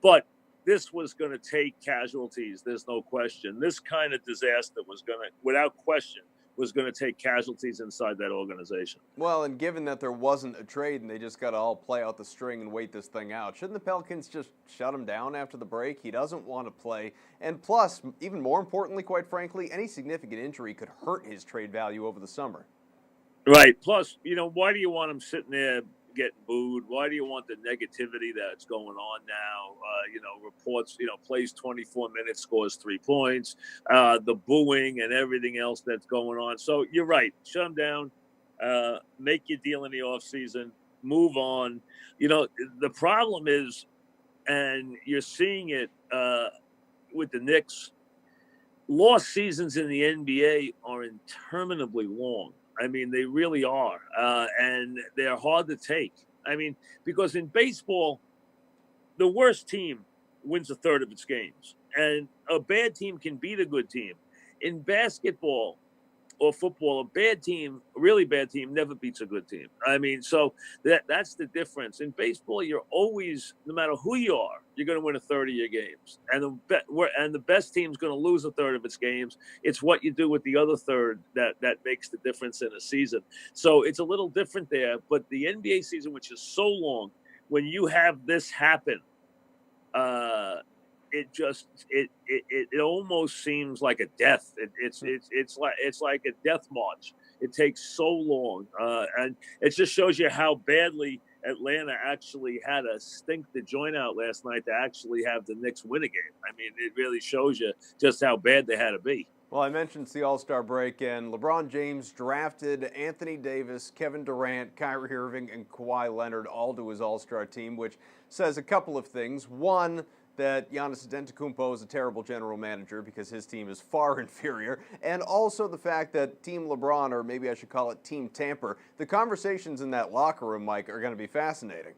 but this was going to take casualties. There's no question. This kind of disaster was going to, without question, was going to take casualties inside that organization. Well, and given that there wasn't a trade and they just got to all play out the string and wait this thing out, shouldn't the Pelicans just shut him down after the break? He doesn't want to play. And plus, even more importantly, quite frankly, any significant injury could hurt his trade value over the summer. Right. Plus, why do you want him sitting there getting booed? Why do you want the negativity that's going on now? Reports, plays 24 minutes, scores 3 points, the booing and everything else that's going on. So you're right. Shut him down. Make your deal in the offseason. Move on. The problem is, and you're seeing it with the Knicks, lost seasons in the NBA are interminably long. I mean, they really are. And they're hard to take. I mean, because in baseball, the worst team wins a third of its games. And a bad team can beat a good team. In basketball or football, a really bad team, never beats a good team. I mean, so that's the difference. In baseball, you're always, no matter who you are, you're going to win a third of your games. And the best team's going to lose a third of its games. It's what you do with the other third that makes the difference in a season. So it's a little different there. But the NBA season, which is so long, when you have this happen, it almost seems like a death. It's like a death march. It takes so long, and it just shows you how badly Atlanta actually had to stink the joint out last night to actually have the Knicks win a game. I mean, it really shows you just how bad they had to be. Well, I mentioned the All-Star break, and LeBron James drafted Anthony Davis, Kevin Durant, Kyrie Irving, and Kawhi Leonard all to his All-Star team, which says a couple of things. One, that Giannis Antetokounmpo is a terrible general manager because his team is far inferior, and also the fact that Team LeBron, or maybe I should call it Team Tamper, the conversations in that locker room, Mike, are going to be fascinating.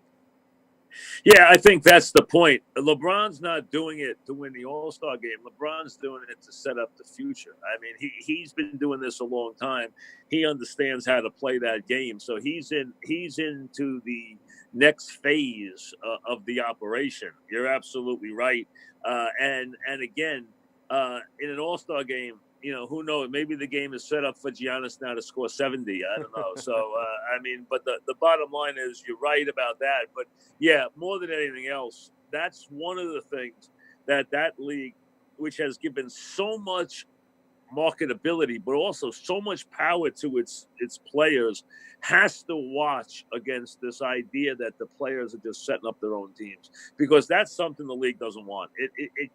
Yeah, I think that's the point. LeBron's not doing it to win the All-Star game. LeBron's doing it to set up the future. I mean, he's been doing this a long time. He understands how to play that game. So he's into the next phase of the operation. You're absolutely right. And again, in an All-Star game, who knows? Maybe the game is set up for Giannis now to score 70. I don't know. So, I mean, but the bottom line is you're right about that. But, yeah, more than anything else, that's one of the things that league, which has given so much marketability, but also so much power to its players, has to watch against this idea that the players are just setting up their own teams, because that's something the league doesn't want. It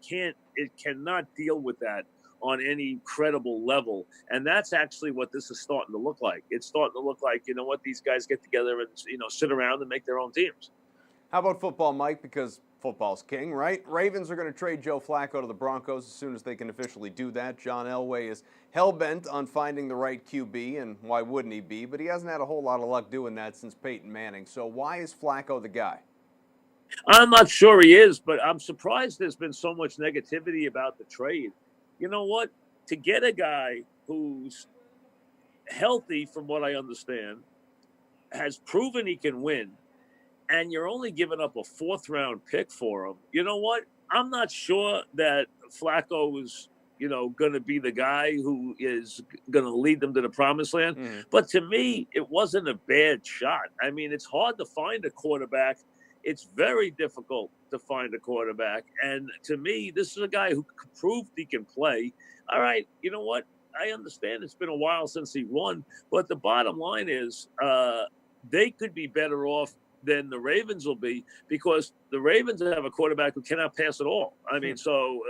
cannot deal with that on any credible level. And that's actually what this is starting to look like. It's starting to look like, these guys get together and, sit around and make their own teams. How about football, Mike? Because football's king, right? Ravens are going to trade Joe Flacco to the Broncos as soon as they can officially do that. John Elway is hell-bent on finding the right QB, and why wouldn't he be? But he hasn't had a whole lot of luck doing that since Peyton Manning. So why is Flacco the guy? I'm not sure he is, but I'm surprised there's been so much negativity about the trade. You know what? To get a guy who's healthy, from what I understand, has proven he can win, and you're only giving up a 4th-round pick for him, you know what? I'm not sure that Flacco is, going to be the guy who is going to lead them to the promised land. Mm-hmm. But to me, it wasn't a bad shot. I mean, it's hard to find a quarterback. It's very difficult to find a quarterback. And to me, this is a guy who proved he can play. All right, you know what? I understand it's been a while since he won, but the bottom line is they could be better off than the Ravens will be, because the Ravens have a quarterback who cannot pass at all. I mean, so,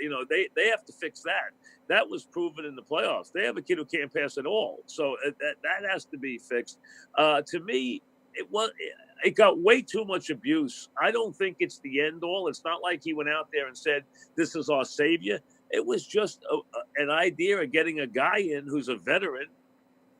they have to fix that. That was proven in the playoffs. They have a kid who can't pass at all. So that has to be fixed. To me, it got way too much abuse. I don't think it's the end all. It's not like he went out there and said, this is our savior. It was just an idea of getting a guy in who's a veteran,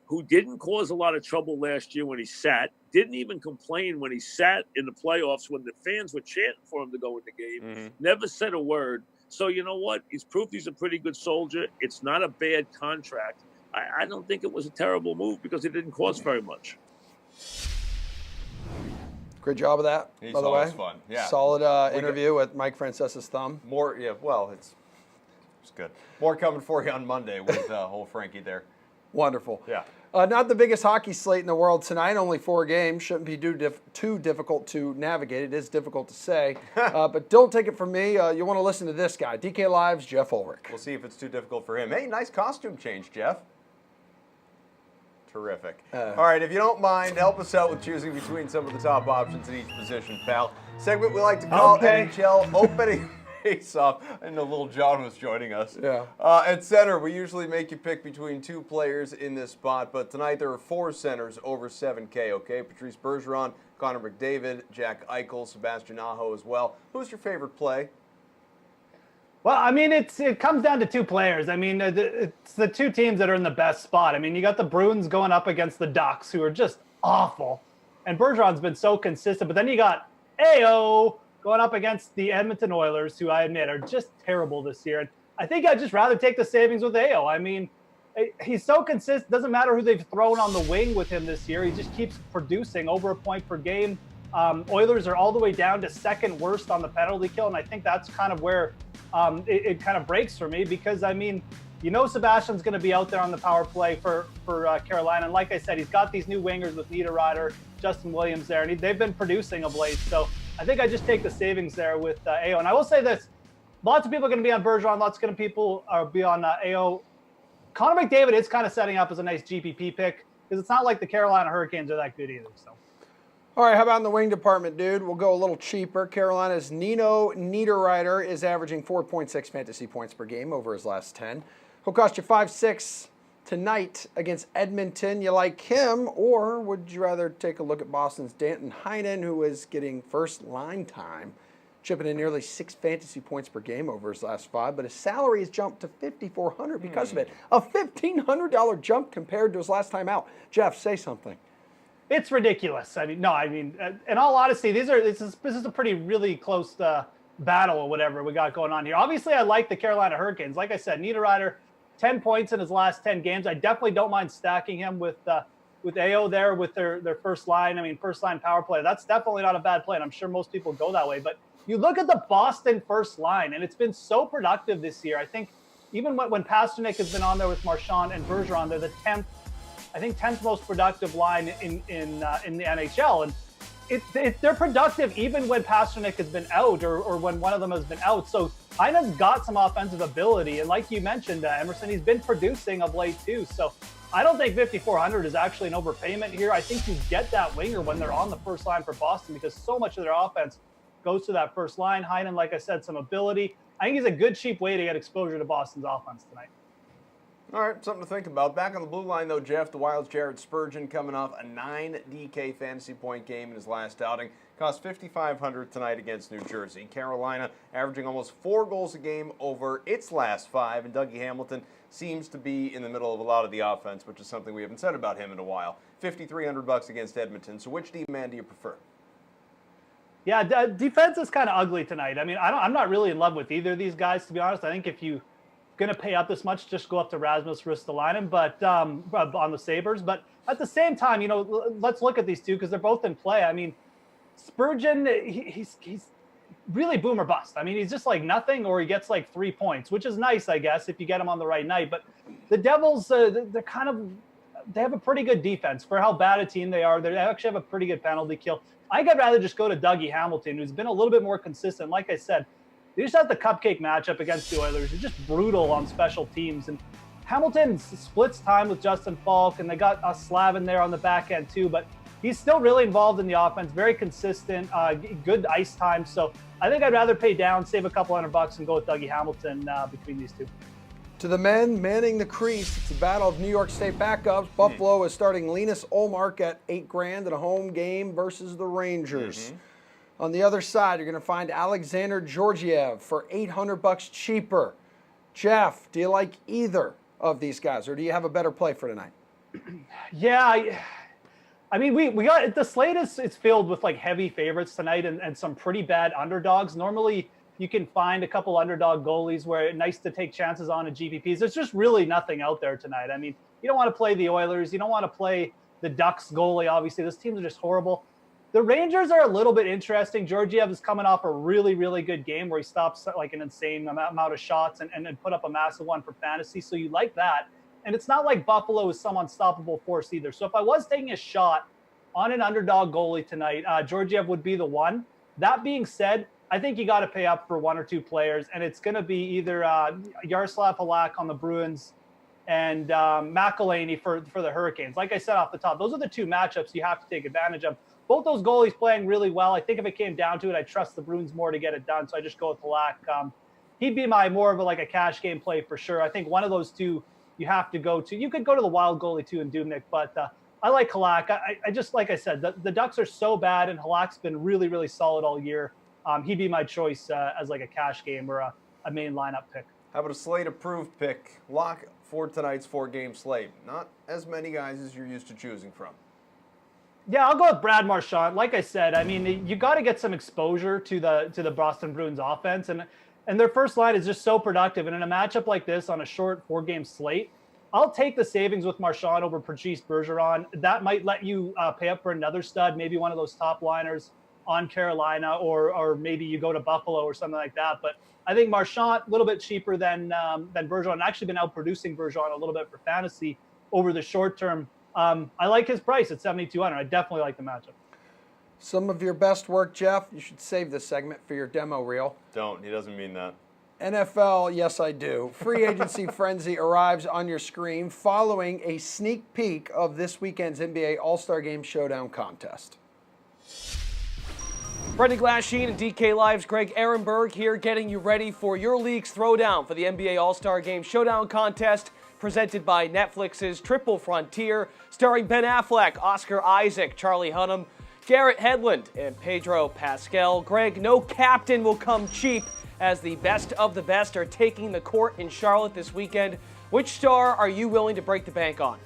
who didn't cause a lot of trouble last year when he sat, didn't even complain when he sat in the playoffs when the fans were chanting for him to go in the game, never said a word. So you know what? He's proved he's a pretty good soldier. It's not a bad contract. I don't think it was a terrible move because it didn't cost very much. Great job of that, He's by the way. always fun. Yeah. Solid interview with Mike Francesa's thumb. More, yeah, well, it's good. More coming for you on Monday with whole Frankie there. Wonderful. Yeah. Not the biggest hockey slate in the world tonight. Only 4 games. Shouldn't be too difficult to navigate. It is difficult to say. But don't take it from me. You want to listen to this guy. DK Live's Jeff Ulrich. We'll see if it's too difficult for him. Hey, nice costume change, Jeff. Terrific. All right, if you don't mind, help us out with choosing between some of the top options in each position, pal. Segment we like to call NHL Opening Face-Off. I know Little John was joining us. Yeah. At center, we usually make you pick between 2 players in this spot, but tonight there are 4 centers over $7K, okay? Patrice Bergeron, Connor McDavid, Jack Eichel, Sebastian Aho as well. Who's your favorite play? Well, I mean, it comes down to 2 players. I mean, it's the 2 teams that are in the best spot. I mean, you got the Bruins going up against the Ducks, who are just awful. And Bergeron's been so consistent. But then you got AO going up against the Edmonton Oilers, who I admit are just terrible this year. And I think I'd just rather take the savings with AO. I mean, he's so consistent. Doesn't matter who they've thrown on the wing with him this year. He just keeps producing over a point per game. Oilers are all the way down to 2nd worst on the penalty kill. And I think that's kind of where it kind of breaks for me, because, I mean, Sebastian's going to be out there on the power play for Carolina. And like I said, he's got these new wingers with Niederreiter, Justin Williams there, and they've been producing of late. So I think I just take the savings there with AO. And I will say this, lots of people are going to be on Bergeron, lots of people are be on AO. Connor McDavid is kind of setting up as a nice GPP pick, because it's not like the Carolina Hurricanes are that good either. So. All right, how about in the wing department, dude? We'll go a little cheaper. Carolina's Nino Niederreiter is averaging 4.6 fantasy points per game over his last 10. He'll cost you 5.6 tonight against Edmonton. You like him, or would you rather take a look at Boston's Danton Heinen, who is getting first line time, chipping in nearly 6 fantasy points per game over his last 5, but his salary has jumped to $5,400 because of it. A $1,500 jump compared to his last time out. Jeff, say something. It's ridiculous. I mean, in all honesty, this is a pretty really close battle or whatever we got going on here. Obviously, I like the Carolina Hurricanes. Like I said, Niederreiter, 10 points in his last 10 games. I definitely don't mind stacking him with AO there with their first line. I mean, first line power play. That's definitely not a bad play, and I'm sure most people go that way. But you look at the Boston first line, and it's been so productive this year. I think even when Pasternak has been on there with Marchand and Bergeron, they're the 10th most productive line in the NHL. And they're productive even when Pasternak has been out or when one of them has been out. So Heinen's got some offensive ability. And like you mentioned, Emerson, he's been producing of late too. So I don't think 5,400 is actually an overpayment here. I think you get that winger when they're on the first line for Boston, because so much of their offense goes to that first line. Heinen, like I said, some ability. I think he's a good, cheap way to get exposure to Boston's offense tonight. All right, something to think about. Back on the blue line, though, Jeff, the Wild's Jared Spurgeon coming off a 9 DK fantasy point game in his last outing. Cost $5,500 tonight against New Jersey. Carolina averaging almost 4 goals a game over its last 5, and Dougie Hamilton seems to be in the middle of a lot of the offense, which is something we haven't said about him in a while. $5,300 against Edmonton. So which D-man do you prefer? Yeah, defense is kind of ugly tonight. I mean, I'm not really in love with either of these guys, to be honest. I think if you going to pay up this much, just go up to Rasmus Ristolainen, but on the Sabres. But at the same time, let's look at these two because they're both in play. I mean, Spurgeon, he's really boom or bust. I mean, he's just like nothing, or he gets like 3 points, which is nice, I guess, if you get him on the right night. But the Devils, they have a pretty good defense for how bad a team they are. They actually have a pretty good penalty kill. I think I'd rather just go to Dougie Hamilton, who's been a little bit more consistent. Like I said, they just had the cupcake matchup against the Oilers. They're just brutal on special teams. And Hamilton splits time with Justin Falk, and they got a Slavin there on the back end too. But he's still really involved in the offense, very consistent, good ice time. So I think I'd rather pay down, save a couple $100 and go with Dougie Hamilton between these two. To the men manning the crease, it's a battle of New York State backups. Buffalo is starting Linus Olmark at $8,000 in a home game versus the Rangers. On the other side, you're going to find Alexander Georgiev for $800 cheaper. Jeff, do you like either of these guys, or do you have a better play for tonight? Yeah, I mean, we got the slate it's filled with like heavy favorites tonight and some pretty bad underdogs. Normally, you can find a couple underdog goalies where it's nice to take chances on in GPPs. There's just really nothing out there tonight. I mean, you don't want to play the Oilers. You don't want to play the Ducks goalie, obviously. Those teams are just horrible. The Rangers are a little bit interesting. Georgiev is coming off a really, really good game where he stops like an insane amount of shots and put up a massive one for fantasy. So you like that. And it's not like Buffalo is some unstoppable force either. So if I was taking a shot on an underdog goalie tonight, Georgiev would be the one. That being said, I think you got to pay up for one or two players, and it's going to be either Yaroslav Halak on the Bruins and McElhaney for the Hurricanes. Like I said off the top, those are the two matchups you have to take advantage of. Both those goalies playing really well. I think if it came down to it, I trust the Bruins more to get it done, so I just go with Halak. He'd be my more of a cash game play for sure. I think one of those two you have to go to. You could go to the wild goalie too in Dubnyk, but I like Halak. I just, like I said, the Ducks are so bad, and Halak's been really, really solid all year. He'd be my choice as like a cash game or a main lineup pick. How about a slate-approved pick? Lock for tonight's 4-game slate. Not as many guys as you're used to choosing from. Yeah, I'll go with Brad Marchand. Like I said, I mean, you got to get some exposure to the Boston Bruins offense, and their first line is just so productive. And in a matchup like this on a short 4-game slate, I'll take the savings with Marchand over Patrice Bergeron. That might let you pay up for another stud, maybe one of those top liners on Carolina, or maybe you go to Buffalo or something like that. But I think Marchand a little bit cheaper than Bergeron. Actually been outproducing Bergeron a little bit for fantasy over the short term. I like his price at $7,200. I definitely like the matchup. Some of your best work, Jeff. You should save this segment for your demo reel. Don't. He doesn't mean that. NFL, yes, I do. Free agency frenzy arrives on your screen following a sneak peek of this weekend's NBA All-Star Game Showdown contest. Brendan Glasheen and DK Live's Greg Ehrenberg here getting you ready for your league's throwdown for the NBA All-Star Game Showdown contest presented by Netflix's Triple Frontier, starring Ben Affleck, Oscar Isaac, Charlie Hunnam, Garrett Hedlund, and Pedro Pascal. Greg, no captain will come cheap as the best of the best are taking the court in Charlotte this weekend. Which star are you willing to break the bank on?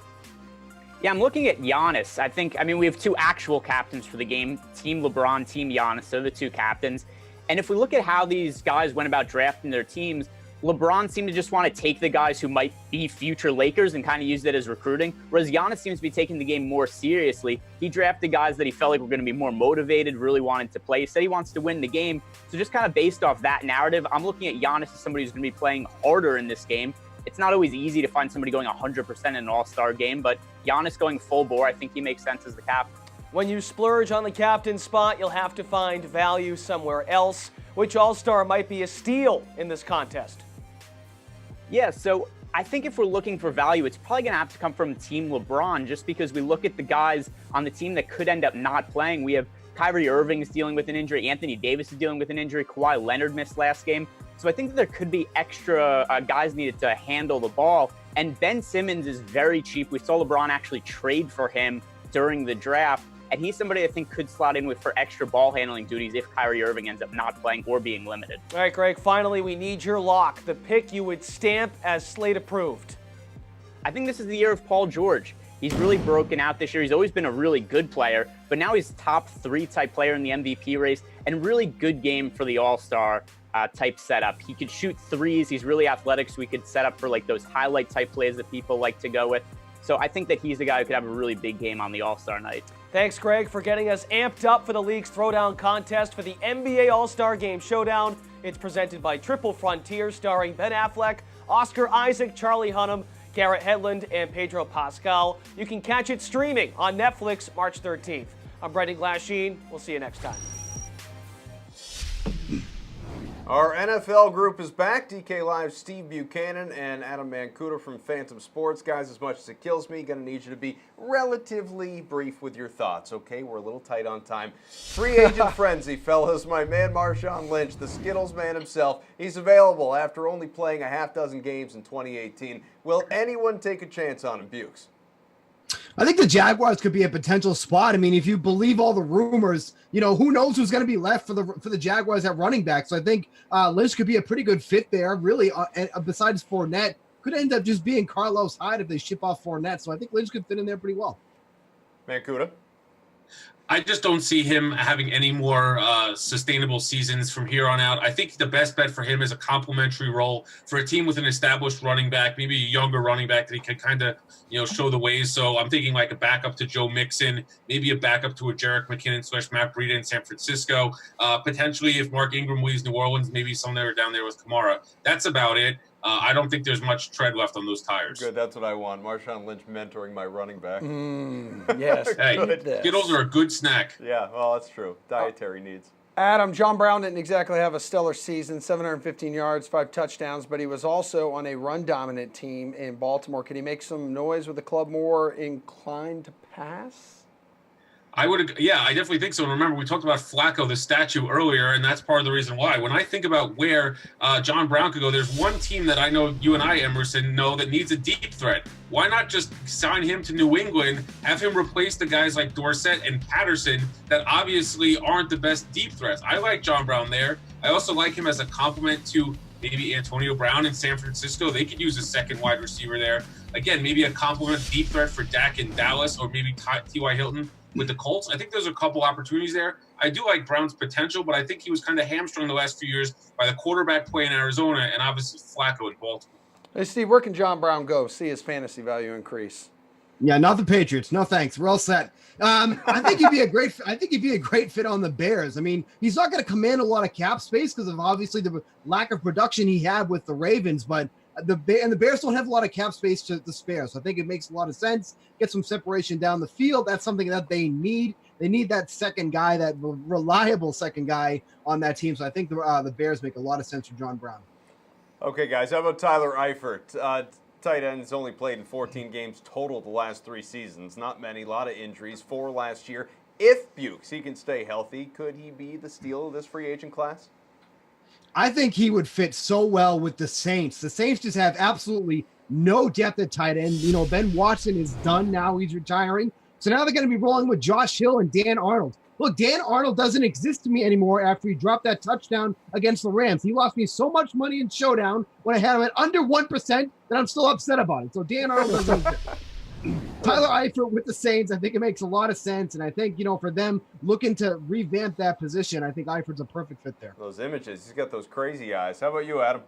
Yeah, I'm looking at Giannis. I mean, we have two actual captains for the game, Team LeBron, Team Giannis. They're the two captains. And if we look at how these guys went about drafting their teams, LeBron seemed to just want to take the guys who might be future Lakers and kind of use it as recruiting, whereas Giannis seems to be taking the game more seriously. He drafted guys that he felt like were going to be more motivated, really wanted to play. He said he wants to win the game. So just kind of based off that narrative, I'm looking at Giannis as somebody who's going to be playing harder in this game. It's not always easy to find somebody going 100% in an all-star game, but Giannis going full bore, I think he makes sense as the captain. When you splurge on the captain spot, you'll have to find value somewhere else. Which all-star might be a steal in this contest? Yeah, so I think if we're looking for value, it's probably going to have to come from Team LeBron, just because we look at the guys on the team that could end up not playing. We have Kyrie Irving is dealing with an injury. Anthony Davis is dealing with an injury. Kawhi Leonard missed last game. So I think that there could be extra guys needed to handle the ball. And Ben Simmons is very cheap. We saw LeBron actually trade for him during the draft. And he's somebody I think could slot in with for extra ball handling duties if Kyrie Irving ends up not playing or being limited. All right, Greg, finally, we need your lock, the pick you would stamp as slate approved. I think this is the year of Paul George. He's really broken out this year. He's always been a really good player, but now he's top 3 type player in the MVP race and really good game for the All-Star type setup. He could shoot threes. He's really athletic, so we could set up for like those highlight type plays that people like to go with. So I think that he's the guy who could have a really big game on the All-Star night. Thanks, Greg, for getting us amped up for the league's throwdown contest for the NBA All-Star Game Showdown. It's presented by Triple Frontier, starring Ben Affleck, Oscar Isaac, Charlie Hunnam, Garrett Hedlund, and Pedro Pascal. You can catch it streaming on Netflix March 13th. I'm Brendan Glasheen. We'll see you next time. Our NFL group is back. DK Live's Steve Buchanan and Adam Mancuda from Phantom Sports. Guys, as much as it kills me, going to need you to be relatively brief with your thoughts, okay? We're a little tight on time. Free agent frenzy, fellas. My man Marshawn Lynch, the Skittles man himself, he's available after only playing a half dozen games in 2018. Will anyone take a chance on him, Bukes? I think the Jaguars could be a potential spot. I mean, if you believe all the rumors, who knows who's going to be left for the Jaguars at running back. So I think Lynch could be a pretty good fit there. Really, besides Fournette, could end up just being Carlos Hyde if they ship off Fournette. So I think Lynch could fit in there pretty well. Mancuda? I just don't see him having any more sustainable seasons from here on out. I think the best bet for him is a complementary role for a team with an established running back, maybe a younger running back that he can kind of, show the ways. So I'm thinking like a backup to Joe Mixon, maybe a backup to a Jerick McKinnon / Matt Breida in San Francisco. Potentially, if Mark Ingram leaves New Orleans, maybe somewhere down there with Kamara. That's about it. I don't think there's much tread left on those tires. Good, that's what I want. Marshawn Lynch mentoring my running back. Yes. Hey, Skittles are a good snack. Yeah, well, that's true. Dietary needs. Adam, John Brown didn't exactly have a stellar season, 715 yards, 5 touchdowns, but he was also on a run-dominant team in Baltimore. Can he make some noise with the club more inclined to pass? I definitely think so. And remember, we talked about Flacco, the statue, earlier, and that's part of the reason why. When I think about where John Brown could go, there's one team that I know you and I, Emerson, know that needs a deep threat. Why not just sign him to New England, have him replace the guys like Dorsett and Patterson that obviously aren't the best deep threats? I like John Brown there. I also like him as a complement to maybe Antonio Brown in San Francisco. They could use a second wide receiver there. Again, maybe a complement deep threat for Dak in Dallas, or maybe T.Y. Hilton with the Colts. I think there's a couple opportunities there. I do like Brown's potential, but I think he was kind of hamstrung the last few years by the quarterback play in Arizona and obviously Flacco in Baltimore. Hey, Steve, where can John Brown go? See his fantasy value increase. Yeah, not the Patriots. No thanks. We're all set. I think he'd be a great fit on the Bears. I mean, he's not going to command a lot of cap space because of obviously the lack of production he had with the Ravens, but the Bears don't have a lot of cap space to spare. So I think it makes a lot of sense. Get some separation down the field. That's something that they need. They need that second guy, that reliable second guy on that team. So I think the Bears make a lot of sense for John Brown. Okay, guys, how about Tyler Eifert? Tight end's only played in 14 games total the last 3 seasons. Not many, a lot of injuries, 4 last year. If Bukes, he can stay healthy, could he be the steal of this free agent class? I think he would fit so well with the Saints. The Saints just have absolutely no depth at tight end. Ben Watson is done now. He's retiring. So now they're going to be rolling with Josh Hill and Dan Arnold. Look, Dan Arnold doesn't exist to me anymore after he dropped that touchdown against the Rams. He lost me so much money in Showdown when I had him at under 1% that I'm still upset about it. So Dan Arnold doesn't exist. Tyler Eifert with the Saints, I think it makes a lot of sense. And I think, for them looking to revamp that position, I think Eifert's a perfect fit there. Those images, he's got those crazy eyes. How about you, Adam?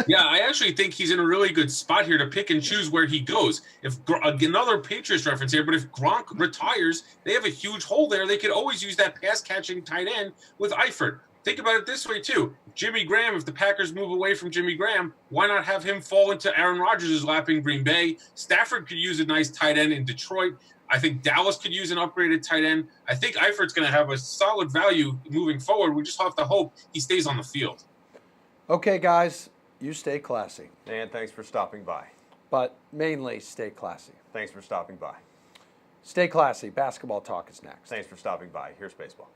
Yeah, I actually think he's in a really good spot here to pick and choose where he goes. If another Patriots reference here, but if Gronk retires, they have a huge hole there. They could always use that pass-catching tight end with Eifert. Think about it this way, too. Jimmy Graham, if the Packers move away from Jimmy Graham, why not have him fall into Aaron Rodgers' lap in Green Bay? Stafford could use a nice tight end in Detroit. I think Dallas could use an upgraded tight end. I think Eifert's going to have a solid value moving forward. We just have to hope he stays on the field. Okay, guys, you stay classy. And thanks for stopping by. But mainly stay classy. Thanks for stopping by. Stay classy. Basketball talk is next. Thanks for stopping by. Here's baseball.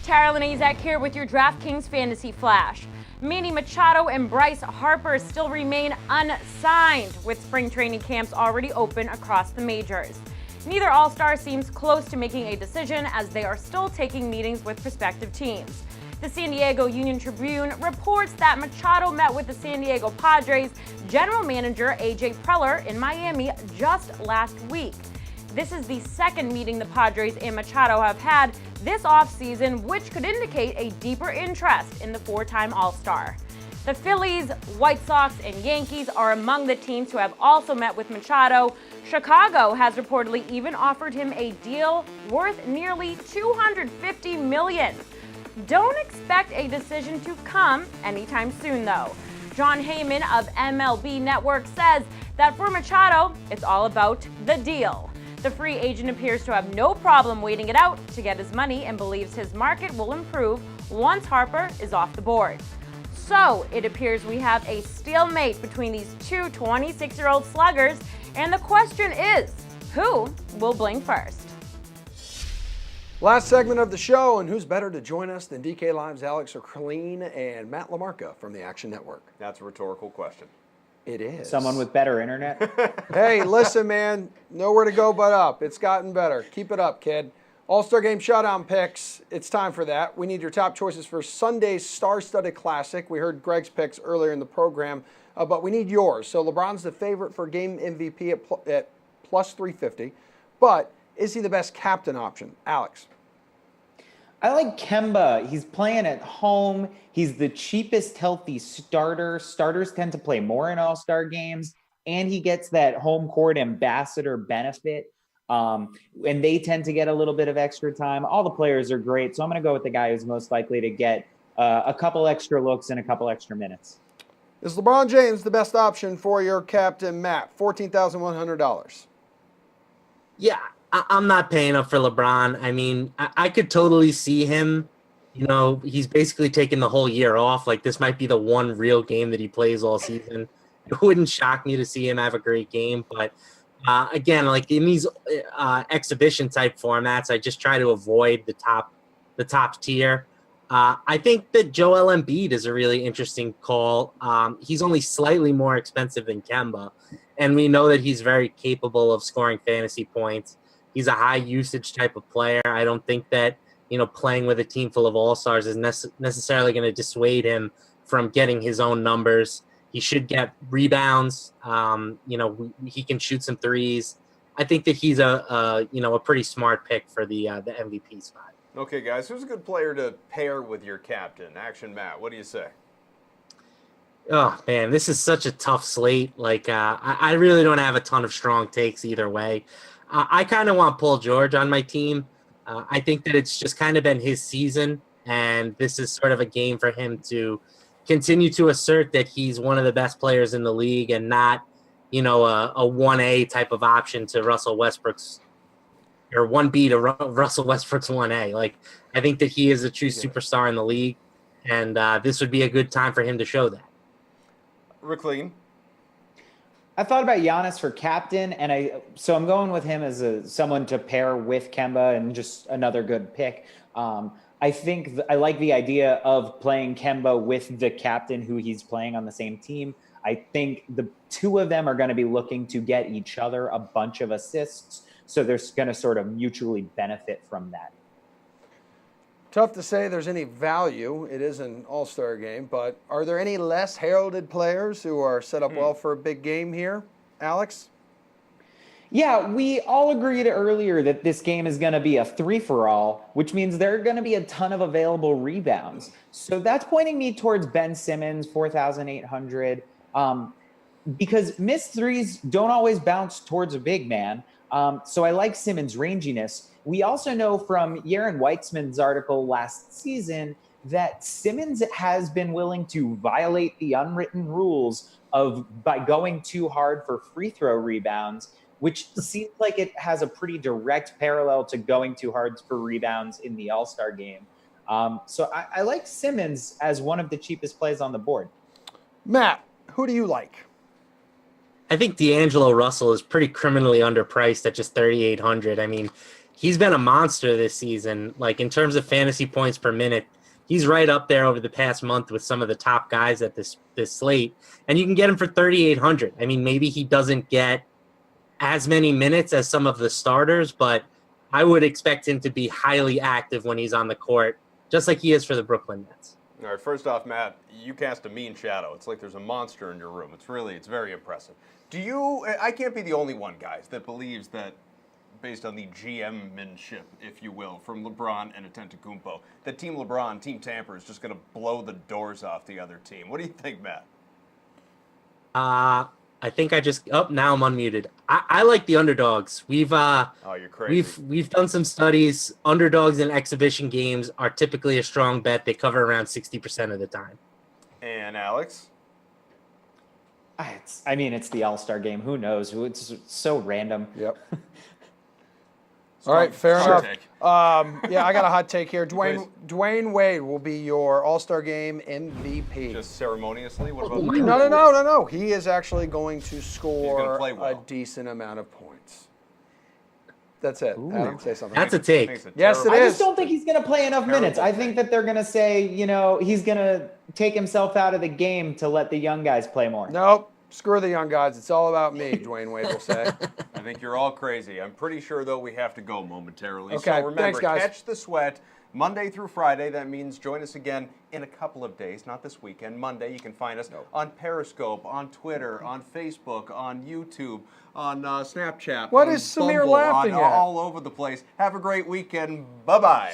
Tara Linazak here with your DraftKings Fantasy Flash. Manny Machado and Bryce Harper still remain unsigned, with spring training camps already open across the majors. Neither All-Star seems close to making a decision, as they are still taking meetings with prospective teams. The San Diego Union Tribune reports that Machado met with the San Diego Padres general manager A.J. Preller in Miami just last week. This is the second meeting the Padres and Machado have had this offseason, which could indicate a deeper interest in the 4-time All-Star. The Phillies, White Sox, and Yankees are among the teams who have also met with Machado. Chicago has reportedly even offered him a deal worth nearly $250 million. Don't expect a decision to come anytime soon, though. John Heyman of MLB Network says that for Machado, it's all about the deal. The free agent appears to have no problem waiting it out to get his money and believes his market will improve once Harper is off the board. So it appears we have a stalemate between these two 26-year-old sluggers, and the question is, who will blink first? Last segment of the show, and who's better to join us than DK Live's Alex O'Clean and Matt LaMarca from the Action Network? That's a rhetorical question. It is. Someone with better internet? Hey, listen, man, nowhere to go but up. It's gotten better. Keep it up, kid. All-Star Game Showdown picks. It's time for that. We need your top choices for Sunday's Star-Studded Classic. We heard Greg's picks earlier in the program, but we need yours. So LeBron's the favorite for game MVP at plus 350, but is he the best captain option? Alex. I like Kemba. He's playing at home. He's the cheapest healthy starter. Starters tend to play more in All-Star games, and he gets that home court ambassador benefit. And they tend to get a little bit of extra time. All the players are great, so I'm going to go with the guy who's most likely to get a couple extra looks and a couple extra minutes. Is LeBron James the best option for your captain, Matt? $14,100. Yeah, I'm not paying up for LeBron. I mean, I could totally see him. You know, he's basically taking the whole year off. Like, this might be the one real game that he plays all season. It wouldn't shock me to see him have a great game. But, again, like in these exhibition type formats, I just try to avoid the top tier. I think that Joel Embiid is a really interesting call. He's only slightly more expensive than Kemba, and we know that he's very capable of scoring fantasy points. He's a high usage type of player. I don't think that, you know, playing with a team full of all-stars is necessarily going to dissuade him from getting his own numbers. He should get rebounds. You know, he can shoot some threes. I think that he's a pretty smart pick for the MVP spot. Okay, guys, who's a good player to pair with your captain? Action Matt, what do you say? Oh, man, this is such a tough slate. Like, I really don't have a ton of strong takes either way. I kind of want Paul George on my team. I think that it's just kind of been his season, and this is sort of a game for him to continue to assert that he's one of the best players in the league and not, you know, a 1A type of option to Russell Westbrook's, or 1B to Russell Westbrook's 1A. Like, I think that he is a true superstar in the league, and this would be a good time for him to show that. Rickleen. I thought about Giannis for captain, and so I'm going with him as someone to pair with Kemba, and just another good pick. I think I like the idea of playing Kemba with the captain who he's playing on the same team. I think the two of them are going to be looking to get each other a bunch of assists, so they're going to sort of mutually benefit from that. Tough to say there's any value. It is an all-star game, but are there any less heralded players who are set up well for a big game here? Alex? Yeah, we all agreed earlier that this game is going to be a three-for-all, which means there are going to be a ton of available rebounds. So that's pointing me towards Ben Simmons, 4,800, because missed threes don't always bounce towards a big man. So I like Simmons' ranginess. We also know from Yaron Weitzman's article last season that Simmons has been willing to violate the unwritten rules by going too hard for free throw rebounds, which seems like it has a pretty direct parallel to going too hard for rebounds in the All-Star game. So I like Simmons as one of the cheapest plays on the board. Matt, who do you like? I think D'Angelo Russell is pretty criminally underpriced at just 3,800. I mean, he's been a monster this season. Like, in terms of fantasy points per minute, he's right up there over the past month with some of the top guys at this slate. And you can get him for 3,800. I mean, maybe he doesn't get as many minutes as some of the starters, but I would expect him to be highly active when he's on the court, just like he is for the Brooklyn Nets. All right, first off, Matt, you cast a mean shadow. It's like there's a monster in your room. It's very impressive. I can't be the only one, guys, that believes that, based on the GM-manship, if you will, from LeBron and Antetokounmpo, that Team LeBron, Team Tampa, is just going to blow the doors off the other team. What do you think, Matt? I think now I'm unmuted. I like the underdogs. You're crazy. We've done some studies. Underdogs in exhibition games are typically a strong bet. They cover around 60% of the time. And Alex? It's the All-Star game. Who knows? It's so random. Yep. All right, fair Hot enough. take. Yeah, I got a hot take here. Dwayne Wade will be your All-Star Game MVP. Just ceremoniously? What about No. He is actually going to He's score gonna play well. a decent amount of points. That's it. Adam, say something. That's a take. Yes, it I is. just don't think he's going to play enough minutes. I think that they're going to say, he's going to take himself out of the game to let the young guys play more. Nope. Screw the young guys. It's all about me, Dwayne Wade will say. I think you're all crazy. I'm pretty sure, though, we have to go momentarily. Okay, So remember, thanks, guys. Catch the Sweat Monday through Friday. That means join us again in a couple of days, not this weekend. Monday, you can find us on Periscope, on Twitter, on Facebook, on YouTube, on Snapchat. What on is Samir Bumble, laughing on, at? all over the place. Have a great weekend. Bye-bye.